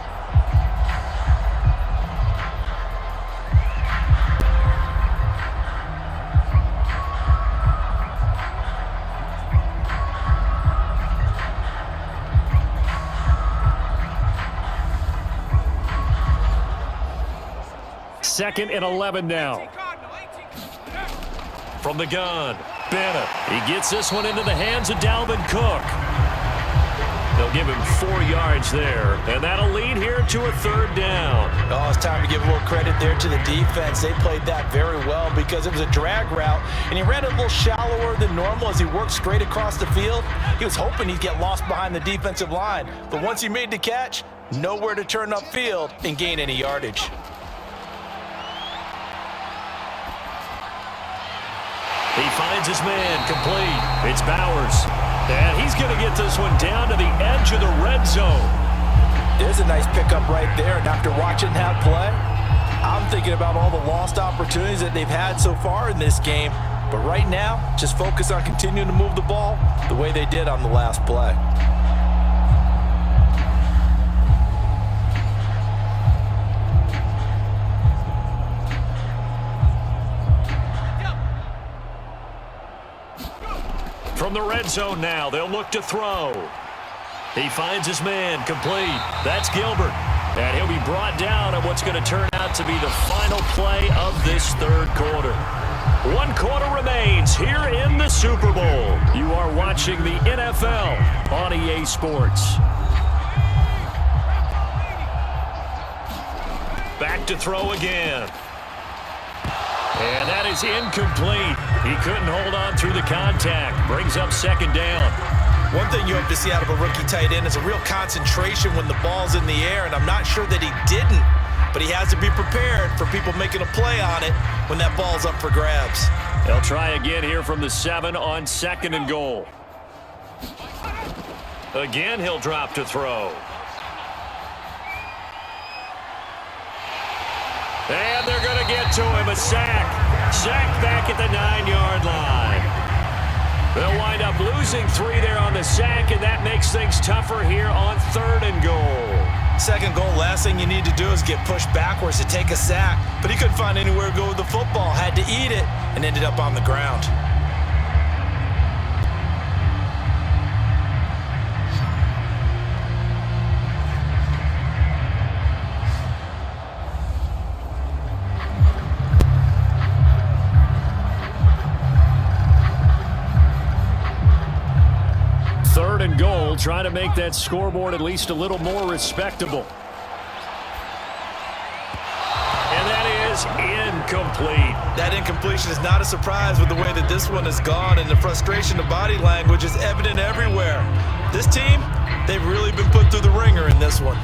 Second and 11 now. From the gun, Bennett. He gets this one into the hands of Dalvin Cook. They'll give him 4 yards there, and that'll lead here to a 3rd down. Oh, it's time to give a little credit there to the defense. They played that very well because it was a drag route, and he ran a little shallower than normal as he worked straight across the field. He was hoping he'd get lost behind the defensive line, but once he made the catch, nowhere to turn upfield and gain any yardage. He finds his man complete. It's Bowers. And he's going to get this one down to the edge of the red zone. There's a nice pickup right there. And after watching that play, I'm thinking about all the lost opportunities that they've had so far in this game. But right now, just focus on continuing to move the ball the way they did on the last play. From the red zone now, they'll look to throw. He finds his man complete. That's Gilbert. And he'll be brought down at what's going to turn out to be the final play of this 3rd quarter. 1 quarter remains here in the Super Bowl. You are watching the NFL on EA Sports. Back to throw again. And that is incomplete. He couldn't hold on through the contact. Brings up 2nd down. One thing you hope to see out of a rookie tight end is a real concentration when the ball's in the air, and I'm not sure that he didn't, but he has to be prepared for people making a play on it when that ball's up for grabs. They'll try again here from the 7 on 2nd and goal. Again, he'll drop to throw. And they're going to get to him, a sack. Sack back at the 9-yard line. They'll wind up losing 3 there on the sack, and that makes things tougher here on 3rd and goal. 2nd goal, last thing you need to do is get pushed backwards to take a sack. But he couldn't find anywhere to go with the football, had to eat it, and ended up on the ground. Trying to make that scoreboard at least a little more respectable. And that is incomplete. That incompletion is not a surprise with the way that this one has gone, and the frustration of body language is evident everywhere. This team, they've really been put through the ringer in this one.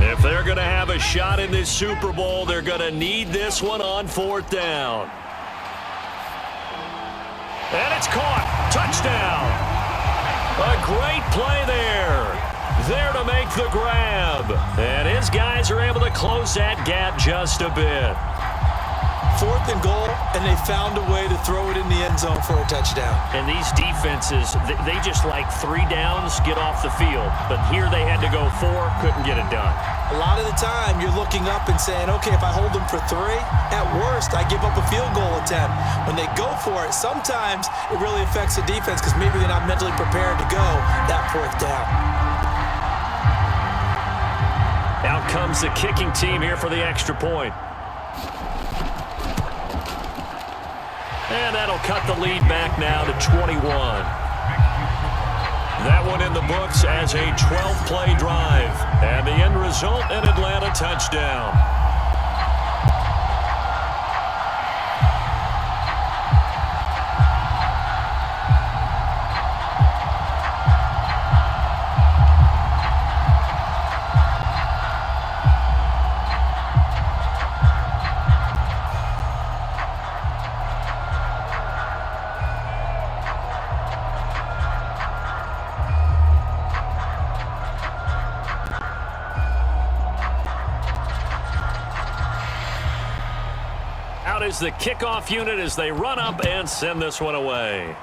If they're going to have a shot in this Super Bowl, they're going to need this one on 4th down. And it's caught. Touchdown. A great play there. There to make the grab. And his guys are able to close that gap just a bit. 4th and goal, and they found a way to throw it in the end zone for a touchdown. And these defenses, they just like 3 downs, get off the field. But here they had to go 4, couldn't get it done. A lot of the time, you're looking up and saying, okay, if I hold them for 3, at worst, I give up a field goal attempt. When they go for it, sometimes it really affects the defense because maybe they're not mentally prepared to go that 4th down. Out comes the kicking team here for the extra point. And that'll cut the lead back now to 21. That one in the books as a 12-play drive. And the end result, an Atlanta touchdown. Out is the kickoff unit as they run up and send this one away.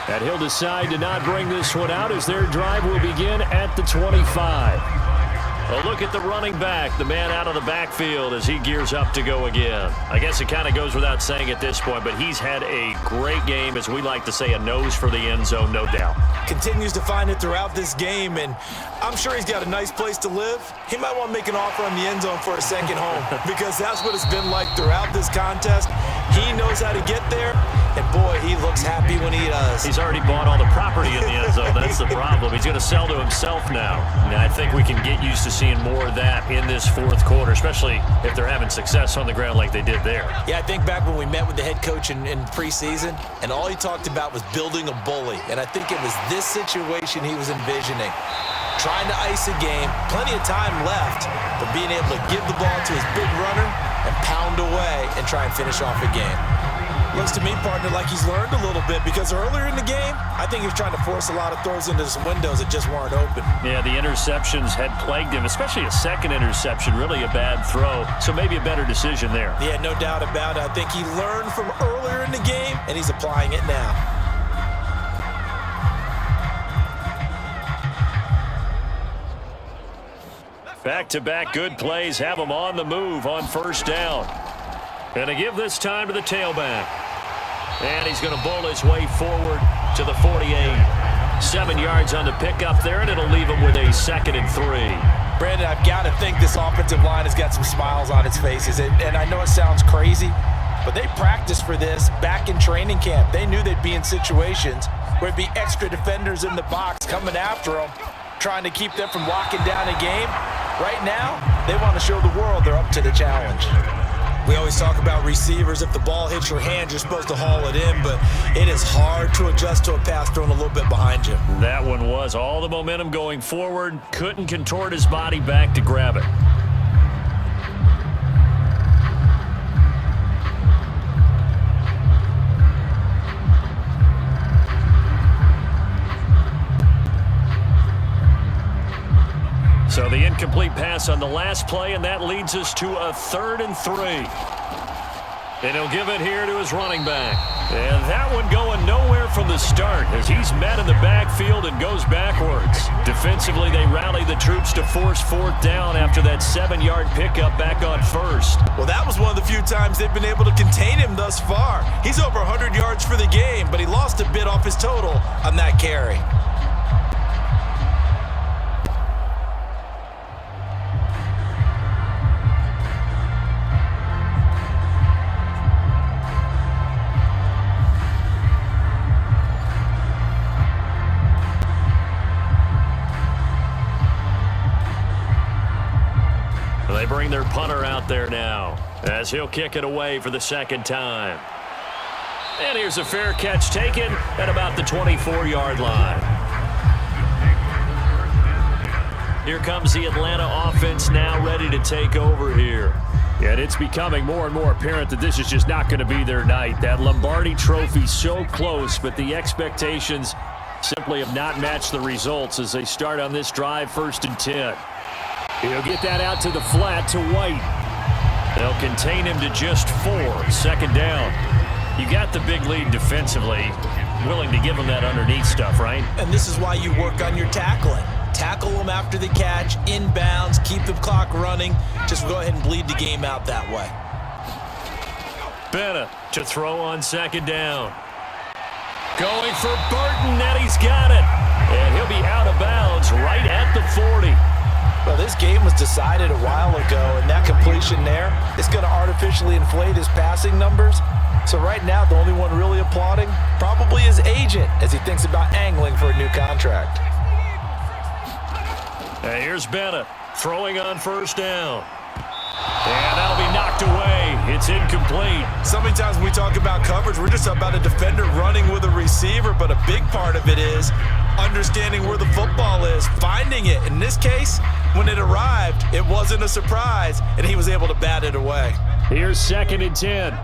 And he'll decide to not bring this one out as their drive will begin at the 25. A look at the running back, the man out of the backfield as he gears up to go again. I guess it kind of goes without saying at this point, but he's had a great game, as we like to say, a nose for the end zone, no doubt. Continues to find it throughout this game, and I'm sure he's got a nice place to live. He might want to make an offer on the end zone for a second home because that's what it's been like throughout this contest. He knows how to get there, and boy, he looks happy when he does. He's already bought all the property in the end zone. That's the problem. He's going to sell to himself now. And I think we can get used to seeing more of that in this fourth quarter, especially if they're having success on the ground like they did there. Yeah, I think back when we met with the head coach in preseason, and all he talked about was building a bully. And I think it was this situation he was envisioning. Trying to ice a game, plenty of time left, but being able to give the ball to his big runner and pound away and try and finish off a game. Looks to me, partner, like he's learned a little bit because earlier in the game, I think he was trying to force a lot of throws into some windows that just weren't open. Yeah, the interceptions had plagued him, especially a second interception, really a bad throw. So maybe a better decision there. Yeah, no doubt about it. I think he learned from earlier in the game, and he's applying it now. Back-to-back good plays have him on the move on first down. Going to give this time to the tailback. And he's going to bowl his way forward to the 48. 7 yards on the pickup there, and it'll leave him with a 2nd and 3. Brandon, I've got to think this offensive line has got some smiles on its faces. And I know it sounds crazy, but they practiced for this back in training camp. They knew they'd be in situations where it'd be extra defenders in the box coming after them, trying to keep them from locking down a game. Right now, they want to show the world they're up to the challenge. We always talk about receivers. If the ball hits your hand, you're supposed to haul it in, but it is hard to adjust to a pass thrown a little bit behind you. That one was all the momentum going forward. Couldn't contort his body back to grab it. So the incomplete pass on the last play, and that leads us to a 3rd and 3. And he'll give it here to his running back. And that one going nowhere from the start as he's met in the backfield and goes backwards. Defensively, they rally the troops to force 4th down after that 7-yard pickup back on first. Well, that was one of the few times they've been able to contain him thus far. He's over 100 yards for the game, but he lost a bit off his total on that carry. They bring their punter out there now as he'll kick it away for the 2nd time. And here's a fair catch taken at about the 24-yard line. Here comes the Atlanta offense now ready to take over here. And it's becoming more and more apparent that this is just not going to be their night. That Lombardi Trophy so close, but the expectations simply have not matched the results as they start on this drive 1st and 10. He'll get that out to the flat to White. They'll contain him to just 4. 2nd down. You got the big lead defensively. Willing to give him that underneath stuff, right? And this is why you work on your tackling. Tackle them after the catch, inbounds, keep the clock running. Just go ahead and bleed the game out that way. Bennett to throw on 2nd down. Going for Burton, and he's got it. And he'll be out of bounds right at the 40. Well, this game was decided a while ago, and that completion there is going to artificially inflate his passing numbers. So right now, the only one really applauding probably his agent as he thinks about angling for a new contract. And here's Bennett throwing on first down. And that'll be knocked away. It's incomplete. So many times when we talk about coverage, we're just about a defender running with a receiver, but a big part of it is understanding where the football is, finding it. In this case, when it arrived, it wasn't a surprise, and he was able to bat it away. Here's 2nd and 10.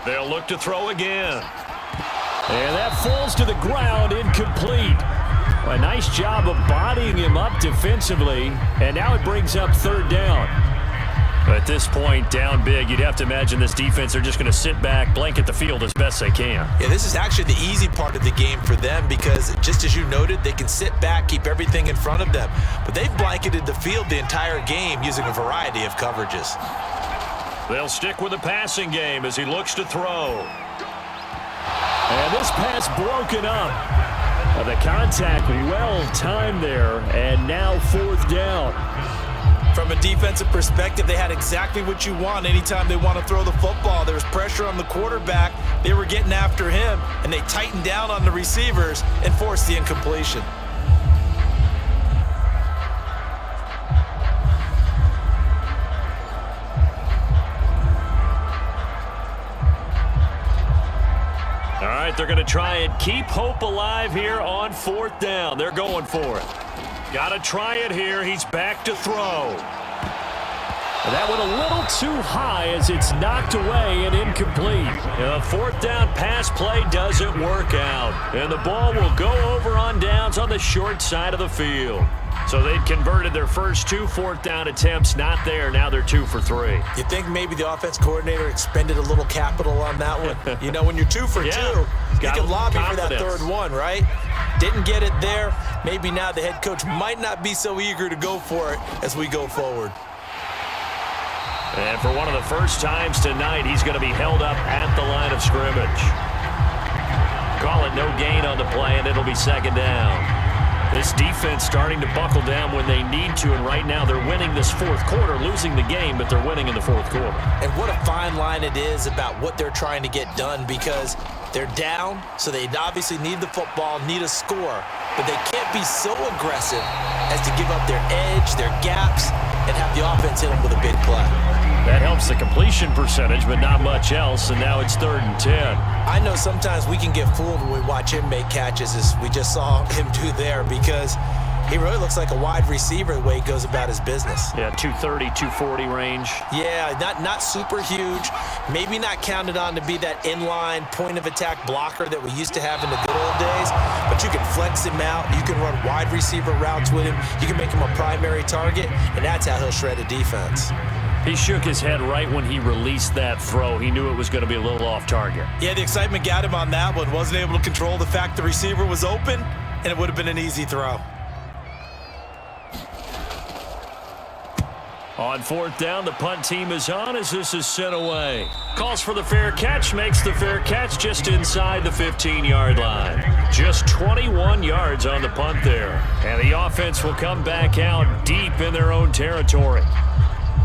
They'll look to throw again. And that falls to the ground, incomplete. A nice job of bodying him up defensively, and now it brings up 3rd down. At this point, down big, you'd have to imagine this defense are just going to sit back, blanket the field as best they can. Yeah, this is actually the easy part of the game for them because, just as you noted, they can sit back, keep everything in front of them. But they've blanketed the field the entire game using a variety of coverages. They'll stick with the passing game as he looks to throw. And this pass broken up. The contact well timed there, and now 4th down. From a defensive perspective, they had exactly what you want anytime they want to throw the football. There was pressure on the quarterback. They were getting after him, and they tightened down on the receivers and forced the incompletion. All right, they're going to try and keep hope alive here on 4th down. They're going for it. Got to try it here. He's back to throw. And that went a little too high as it's knocked away and incomplete. The 4th down pass play doesn't work out. And the ball will go over on downs on the short side of the field. So they'd converted their first 2 4th down attempts, not there. Now they're 2 for 3. You think maybe the offense coordinator expended a little capital on that one? You know, when you're 2 for 2, you can lobby for that 3rd one, right? Didn't get it there. Maybe now the head coach might not be so eager to go for it as we go forward. And for one of the first times tonight, he's going to be held up at the line of scrimmage. Call it no gain on the play, and it'll be 2nd down. This defense starting to buckle down when they need to, and right now they're winning this 4th quarter, losing the game, but they're winning in the 4th quarter. And what a fine line it is about what they're trying to get done because they're down, so they obviously need the football, need a score, but they can't be so aggressive as to give up their edge, their gaps, and have the offense hit them with a big play. That helps the completion percentage, but not much else, and now it's 3rd and 10. I know sometimes we can get fooled when we watch him make catches, as we just saw him do there, because he really looks like a wide receiver the way he goes about his business. Yeah, 230, 240 range. Yeah, not super huge. Maybe not counted on to be that inline point-of-attack blocker that we used to have in the good old days, but you can flex him out. You can run wide receiver routes with him. You can make him a primary target, and that's how he'll shred a defense. He shook his head right when he released that throw. He knew it was going to be a little off target. Yeah, the excitement got him on that one. Wasn't able to control the fact the receiver was open, and it would have been an easy throw. On 4th down, the punt team is on as this is sent away. Calls for the fair catch, makes the fair catch just inside the 15-yard line. Just 21 yards on the punt there. And the offense will come back out deep in their own territory.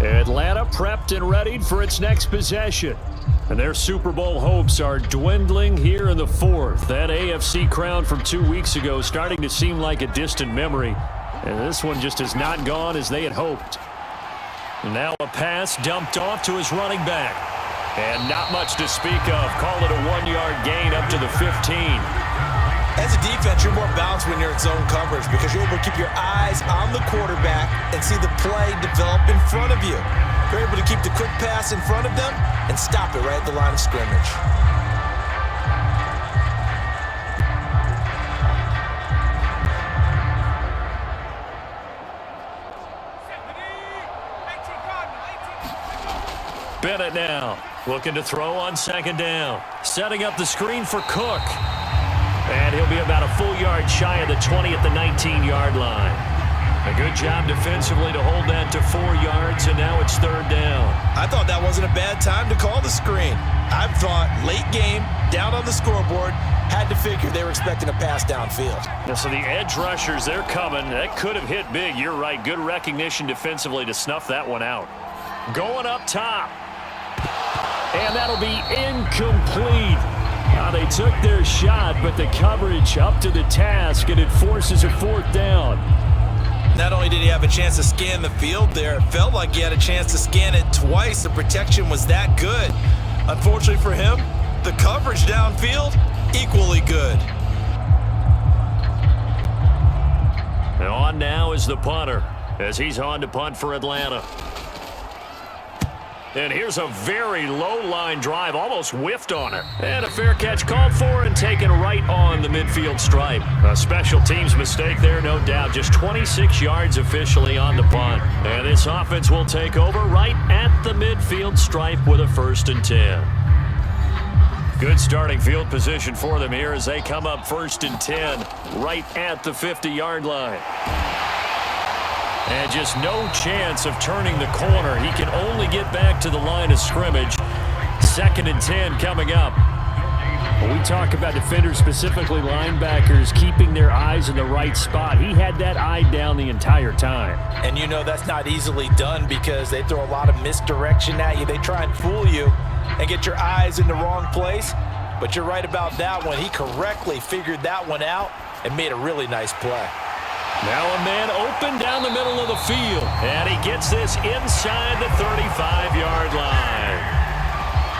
Atlanta prepped and readied for its next possession. And their Super Bowl hopes are dwindling here in the 4th. That AFC crown from 2 weeks ago starting to seem like a distant memory. And this one just has not gone as they had hoped. And now a pass dumped off to his running back. And not much to speak of. Call it a 1-yard gain up to the 15. As a defense, you're more balanced when you're in zone coverage because you're able to keep your eyes on the quarterback and see the play develop in front of you. You're able to keep the quick pass in front of them and stop it right at the line of scrimmage. Bennett now looking to throw on 2nd down. Setting up the screen for Cook. And he'll be about a full yard shy of the 20 at the 19-yard line. A good job defensively to hold that to 4 yards, and now it's 3rd down. I thought that wasn't a bad time to call the screen. I thought late game, down on the scoreboard, Had to figure they were expecting a pass downfield. Yeah, so the edge rushers, they're coming. That could have hit big. You're right. Good recognition defensively to snuff that one out. Going up top. And that'll be incomplete. Now they took their shot, but the coverage up to the task, and it forces a fourth down. Not only did he have a chance to scan the field there, it felt like he had a chance to scan it twice. The protection was that good. Unfortunately for him, the coverage downfield, equally good. And on now is the punter as he's on to punt for Atlanta. And here's a very low line drive, almost whiffed on it. And a fair catch called for and taken right on the midfield stripe. A special teams mistake there, no doubt. Just 26 yards officially on the punt. And this offense will take over right at the midfield stripe with a 1st and 10. Good starting field position for them here as they come up 1st and 10 right at the 50-yard line. And just no chance of turning the corner. He can only get back to the line of scrimmage. 2nd and 10 coming up. When we talk about defenders, specifically linebackers, keeping their eyes in the right spot, he had that eye down the entire time. And you know that's not easily done because they throw a lot of misdirection at you. They try and fool you and get your eyes in the wrong place. But you're right about that one. He correctly figured that one out and made a really nice play. Now a man open down the middle of the field. And he gets this inside the 35-yard line.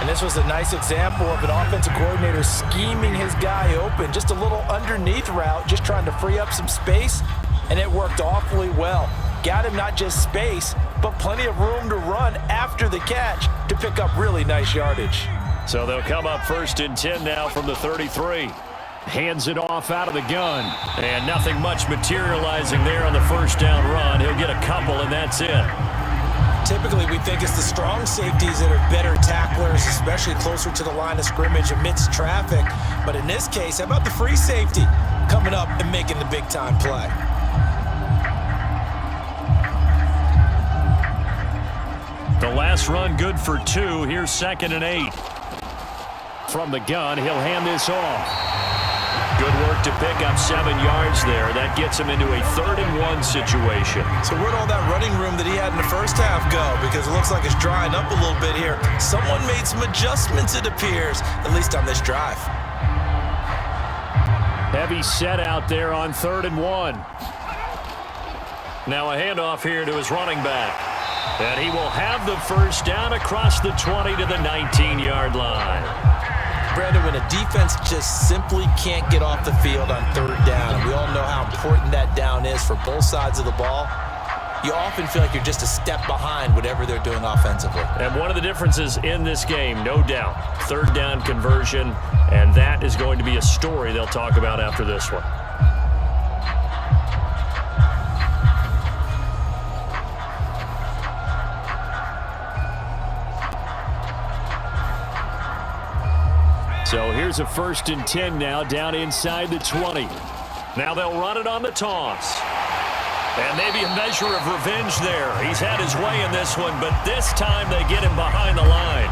And this was a nice example of an offensive coordinator scheming his guy open. Just a little underneath route, just trying to free up some space. And it worked awfully well. Got him not just space, but plenty of room to run after the catch to pick up really nice yardage. So they'll come up 1st and 10 now from the 33. Hands it off out of the gun. And nothing much materializing there on the 1st down run. He'll get a couple, and that's it. Typically, we think it's the strong safeties that are better tacklers, especially closer to the line of scrimmage amidst traffic. But in this case, how about the free safety coming up and making the big-time play? The last run good for 2. Here's 2nd and 8. From the gun, he'll hand this off. Good work to pick up 7 yards there. That gets him into a 3rd and 1 situation. So where'd all that running room that he had in the first half go? Because it looks like it's drying up a little bit here. Someone made some adjustments, it appears, at least on this drive. Heavy set out there on 3rd and 1. Now a handoff here to his running back. And he will have the 1st down across the 20 to the 19-yard line. Brandon, when a defense just simply can't get off the field on 3rd down, and we all know how important that down is for both sides of the ball, you often feel like you're just a step behind whatever they're doing offensively. And one of the differences in this game, no doubt, 3rd down conversion, and that is going to be a story they'll talk about after this one. So here's a 1st and 10 now down inside the 20. Now they'll run it on the toss. And maybe a measure of revenge there. He's had his way in this one, but this time they get him behind the line.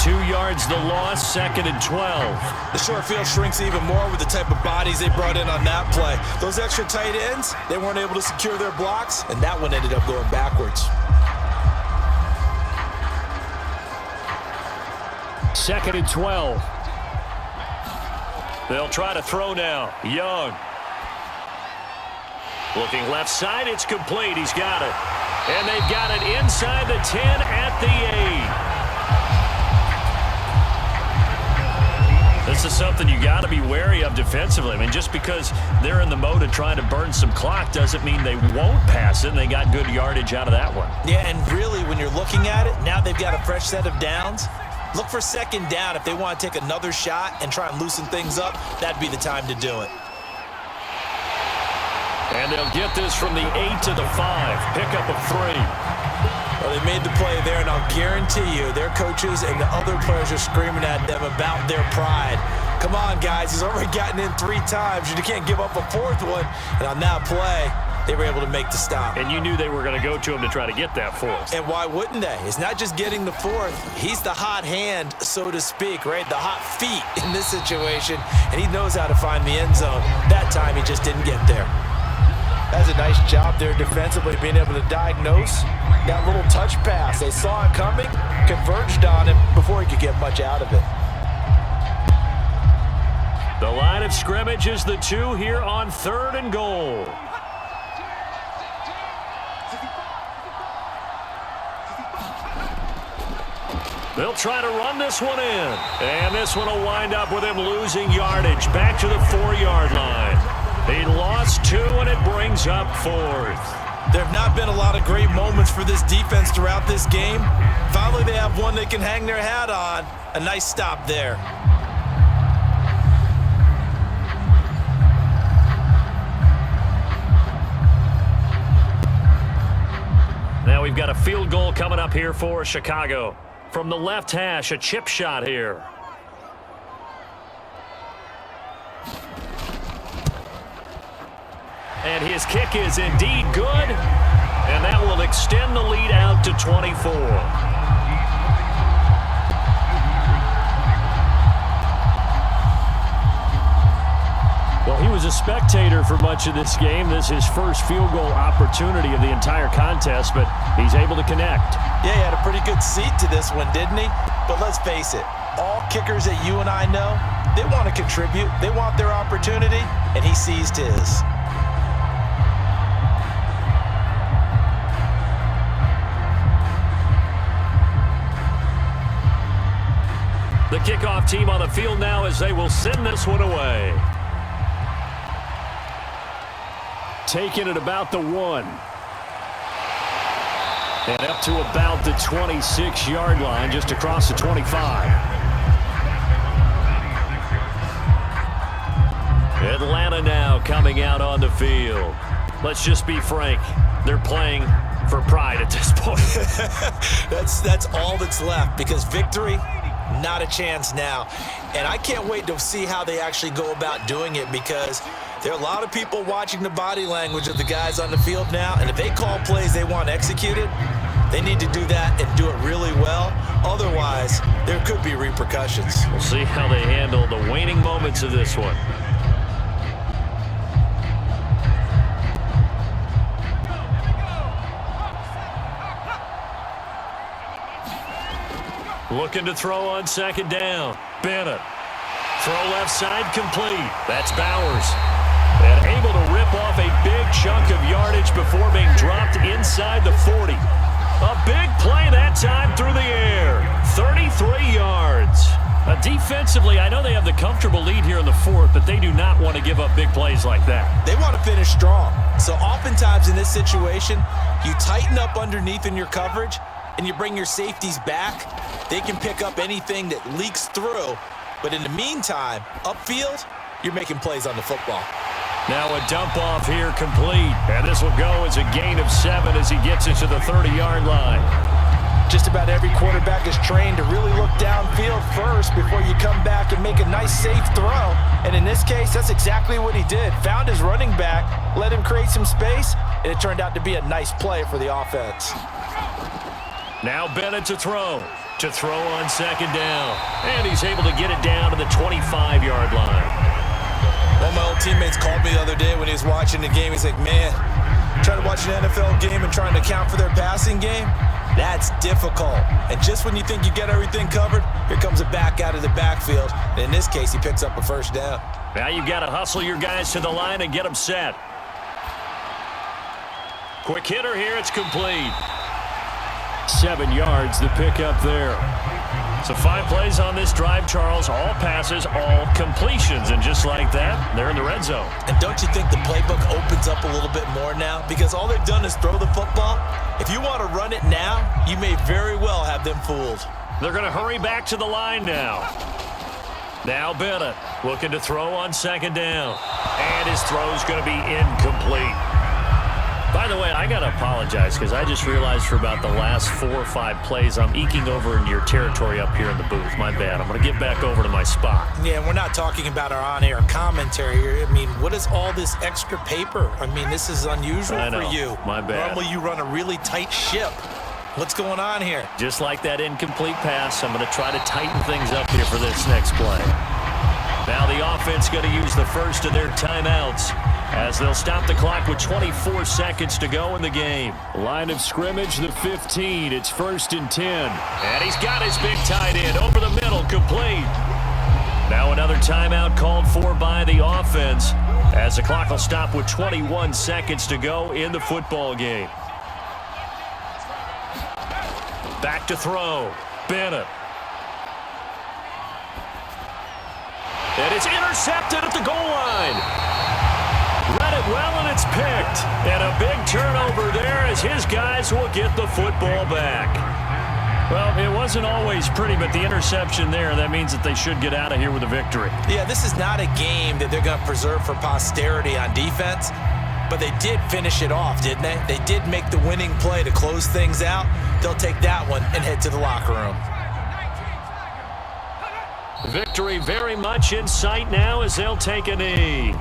2 yards the loss, 2nd and 12. The short field shrinks even more with the type of bodies they brought in on that play. Those extra tight ends, they weren't able to secure their blocks, and that one ended up going backwards. 2nd and 12. They'll try to throw now. Young. Looking left side, it's complete. He's got it. And they've got it inside the 10 at the 8. This is something you got to be wary of defensively. I mean, just because they're in the mode of trying to burn some clock doesn't mean they won't pass it, and they got good yardage out of that one. Yeah, and really, when you're looking at it, now they've got a fresh set of downs. Look for 2nd down. If they want to take another shot and try and loosen things up, that'd be the time to do it. And they'll get this from the 8 to the 5. Pickup of 3. Well, they made the play there, and I'll guarantee you their coaches and the other players are screaming at them about their pride. Come on, guys. He's already gotten in 3 times. You can't give up a 4th one. And on that play, they were able to make the stop. And you knew they were going to go to him to try to get that fourth. And why wouldn't they? It's not just getting the fourth. He's the hot hand, so to speak, right? The hot feet in this situation, and he knows how to find the end zone. That time, he just didn't get there. That's a nice job there defensively, being able to diagnose that little touch pass. They saw it coming, converged on him before he could get much out of it. The line of scrimmage is the 2 here on 3rd and goal. They'll try to run this one in. And this one will wind up with him losing yardage back to the 4-yard line. He lost 2, and it brings up 4th. There have not been a lot of great moments for this defense throughout this game. Finally, they have one they can hang their hat on. A nice stop there. Now we've got a field goal coming up here for Chicago. From the left hash, a chip shot here. And his kick is indeed good. And that will extend the lead out to 24. Well, he was a spectator for much of this game. This is his first field goal opportunity of the entire contest, but he's able to connect. Yeah, he had a pretty good seat to this one, didn't he? But let's face it, all kickers that you and I know, they want to contribute. They want their opportunity, and he seized his. The kickoff team on the field now as they will send this one away. Taking it about the 1. And up to about the 26-yard line, just across the 25. Atlanta now coming out on the field. Let's just be frank. They're playing for pride at this point. That's all that's left, because victory, not a chance now. And I can't wait to see how they actually go about doing it, because there are a lot of people watching the body language of the guys on the field now, and if they call plays they want executed, they need to do that and do it really well. Otherwise, there could be repercussions. We'll see how they handle the waning moments of this one. Looking to throw on 2nd down. Bennett. Throw left side complete. That's Bowers. And able to rip off a big chunk of yardage before being dropped inside the 40. A big play that time through the air. 33 yards. Defensively, I know they have the comfortable lead here in the 4th, but they do not want to give up big plays like that. They want to finish strong. So oftentimes in this situation, you tighten up underneath in your coverage, and you bring your safeties back. They can pick up anything that leaks through. But in the meantime, upfield, you're making plays on the football. Now a dump off here complete. And this will go as a gain of 7 as he gets it to the 30-yard line. Just about every quarterback is trained to really look downfield first before you come back and make a nice, safe throw. And in this case, that's exactly what he did. Found his running back, let him create some space, and it turned out to be a nice play for the offense. Now Bennett to throw. To throw on 2nd down. And he's able to get it down to the 25-yard line. One of my old teammates called me the other day when he was watching the game. He's like, man, trying to watch an NFL game and trying to account for their passing game, that's difficult. And just when you think you get everything covered, here comes a back out of the backfield. And in this case, he picks up a 1st down. Now you've got to hustle your guys to the line and get them set. Quick hitter here, it's complete. 7 yards, the pickup there. So 5 plays on this drive, Charles. All passes, all completions. And just like that, they're in the red zone. And don't you think the playbook opens up a little bit more now? Because all they've done is throw the football. If you want to run it now, you may very well have them fooled. They're going to hurry back to the line now. Now Bennett looking to throw on 2nd down. And his throw's going to be incomplete. By the way, I got to apologize because I just realized for about the last 4 or 5 plays, I'm eking over into your territory up here in the booth. My bad. I'm going to get back over to my spot. Yeah, we're not talking about our on-air commentary here. I mean, what is all this extra paper? I mean, this is unusual for you. My bad. Normally you run a really tight ship. What's going on here? Just like that incomplete pass, I'm going to try to tighten things up here for this next play. Now the offense going to use the first of their timeouts as they'll stop the clock with 24 seconds to go in the game. Line of scrimmage, the 15. It's 1st and 10. And he's got his big tight end over the middle, complete. Now another timeout called for by the offense as the clock will stop with 21 seconds to go in the football game. Back to throw. Bennett. And it's intercepted at the goal line. Read it well, and it's picked. And a big turnover there as his guys will get the football back. Well, it wasn't always pretty, but the interception there, that means that they should get out of here with a victory. Yeah, this is not a game that they're going to preserve for posterity on defense, but they did finish it off, didn't they? They did make the winning play to close things out. They'll take that one and head to the locker room. Victory very much in sight now as they'll take a knee.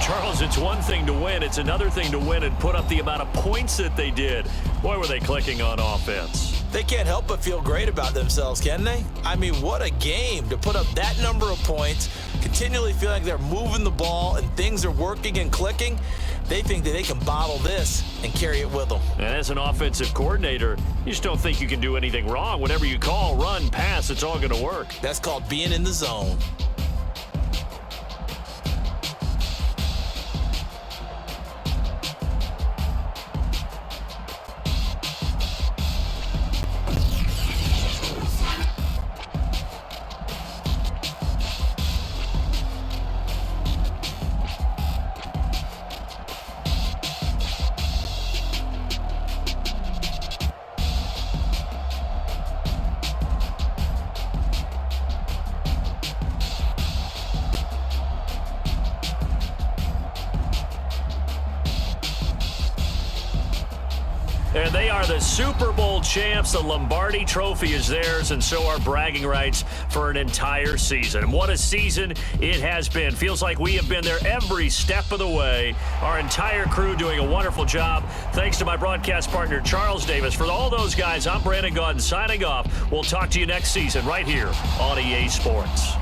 Charles, it's one thing to win. It's another thing to win and put up the amount of points that they did. Boy, were they clicking on offense. They can't help but feel great about themselves, can they? I mean, what a game to put up that number of points, continually feeling like they're moving the ball and things are working and clicking. They think that they can bottle this and carry it with them. And as an offensive coordinator, you just don't think you can do anything wrong. Whatever you call, run, pass, it's all going to work. That's called being in the zone. And they are the Super Bowl champs. The Lombardi Trophy is theirs, and so are bragging rights for an entire season. And what a season it has been. Feels like we have been there every step of the way. Our entire crew doing a wonderful job. Thanks to my broadcast partner, Charles Davis. For all those guys, I'm Brandon Gaudin signing off. We'll talk to you next season right here on EA Sports.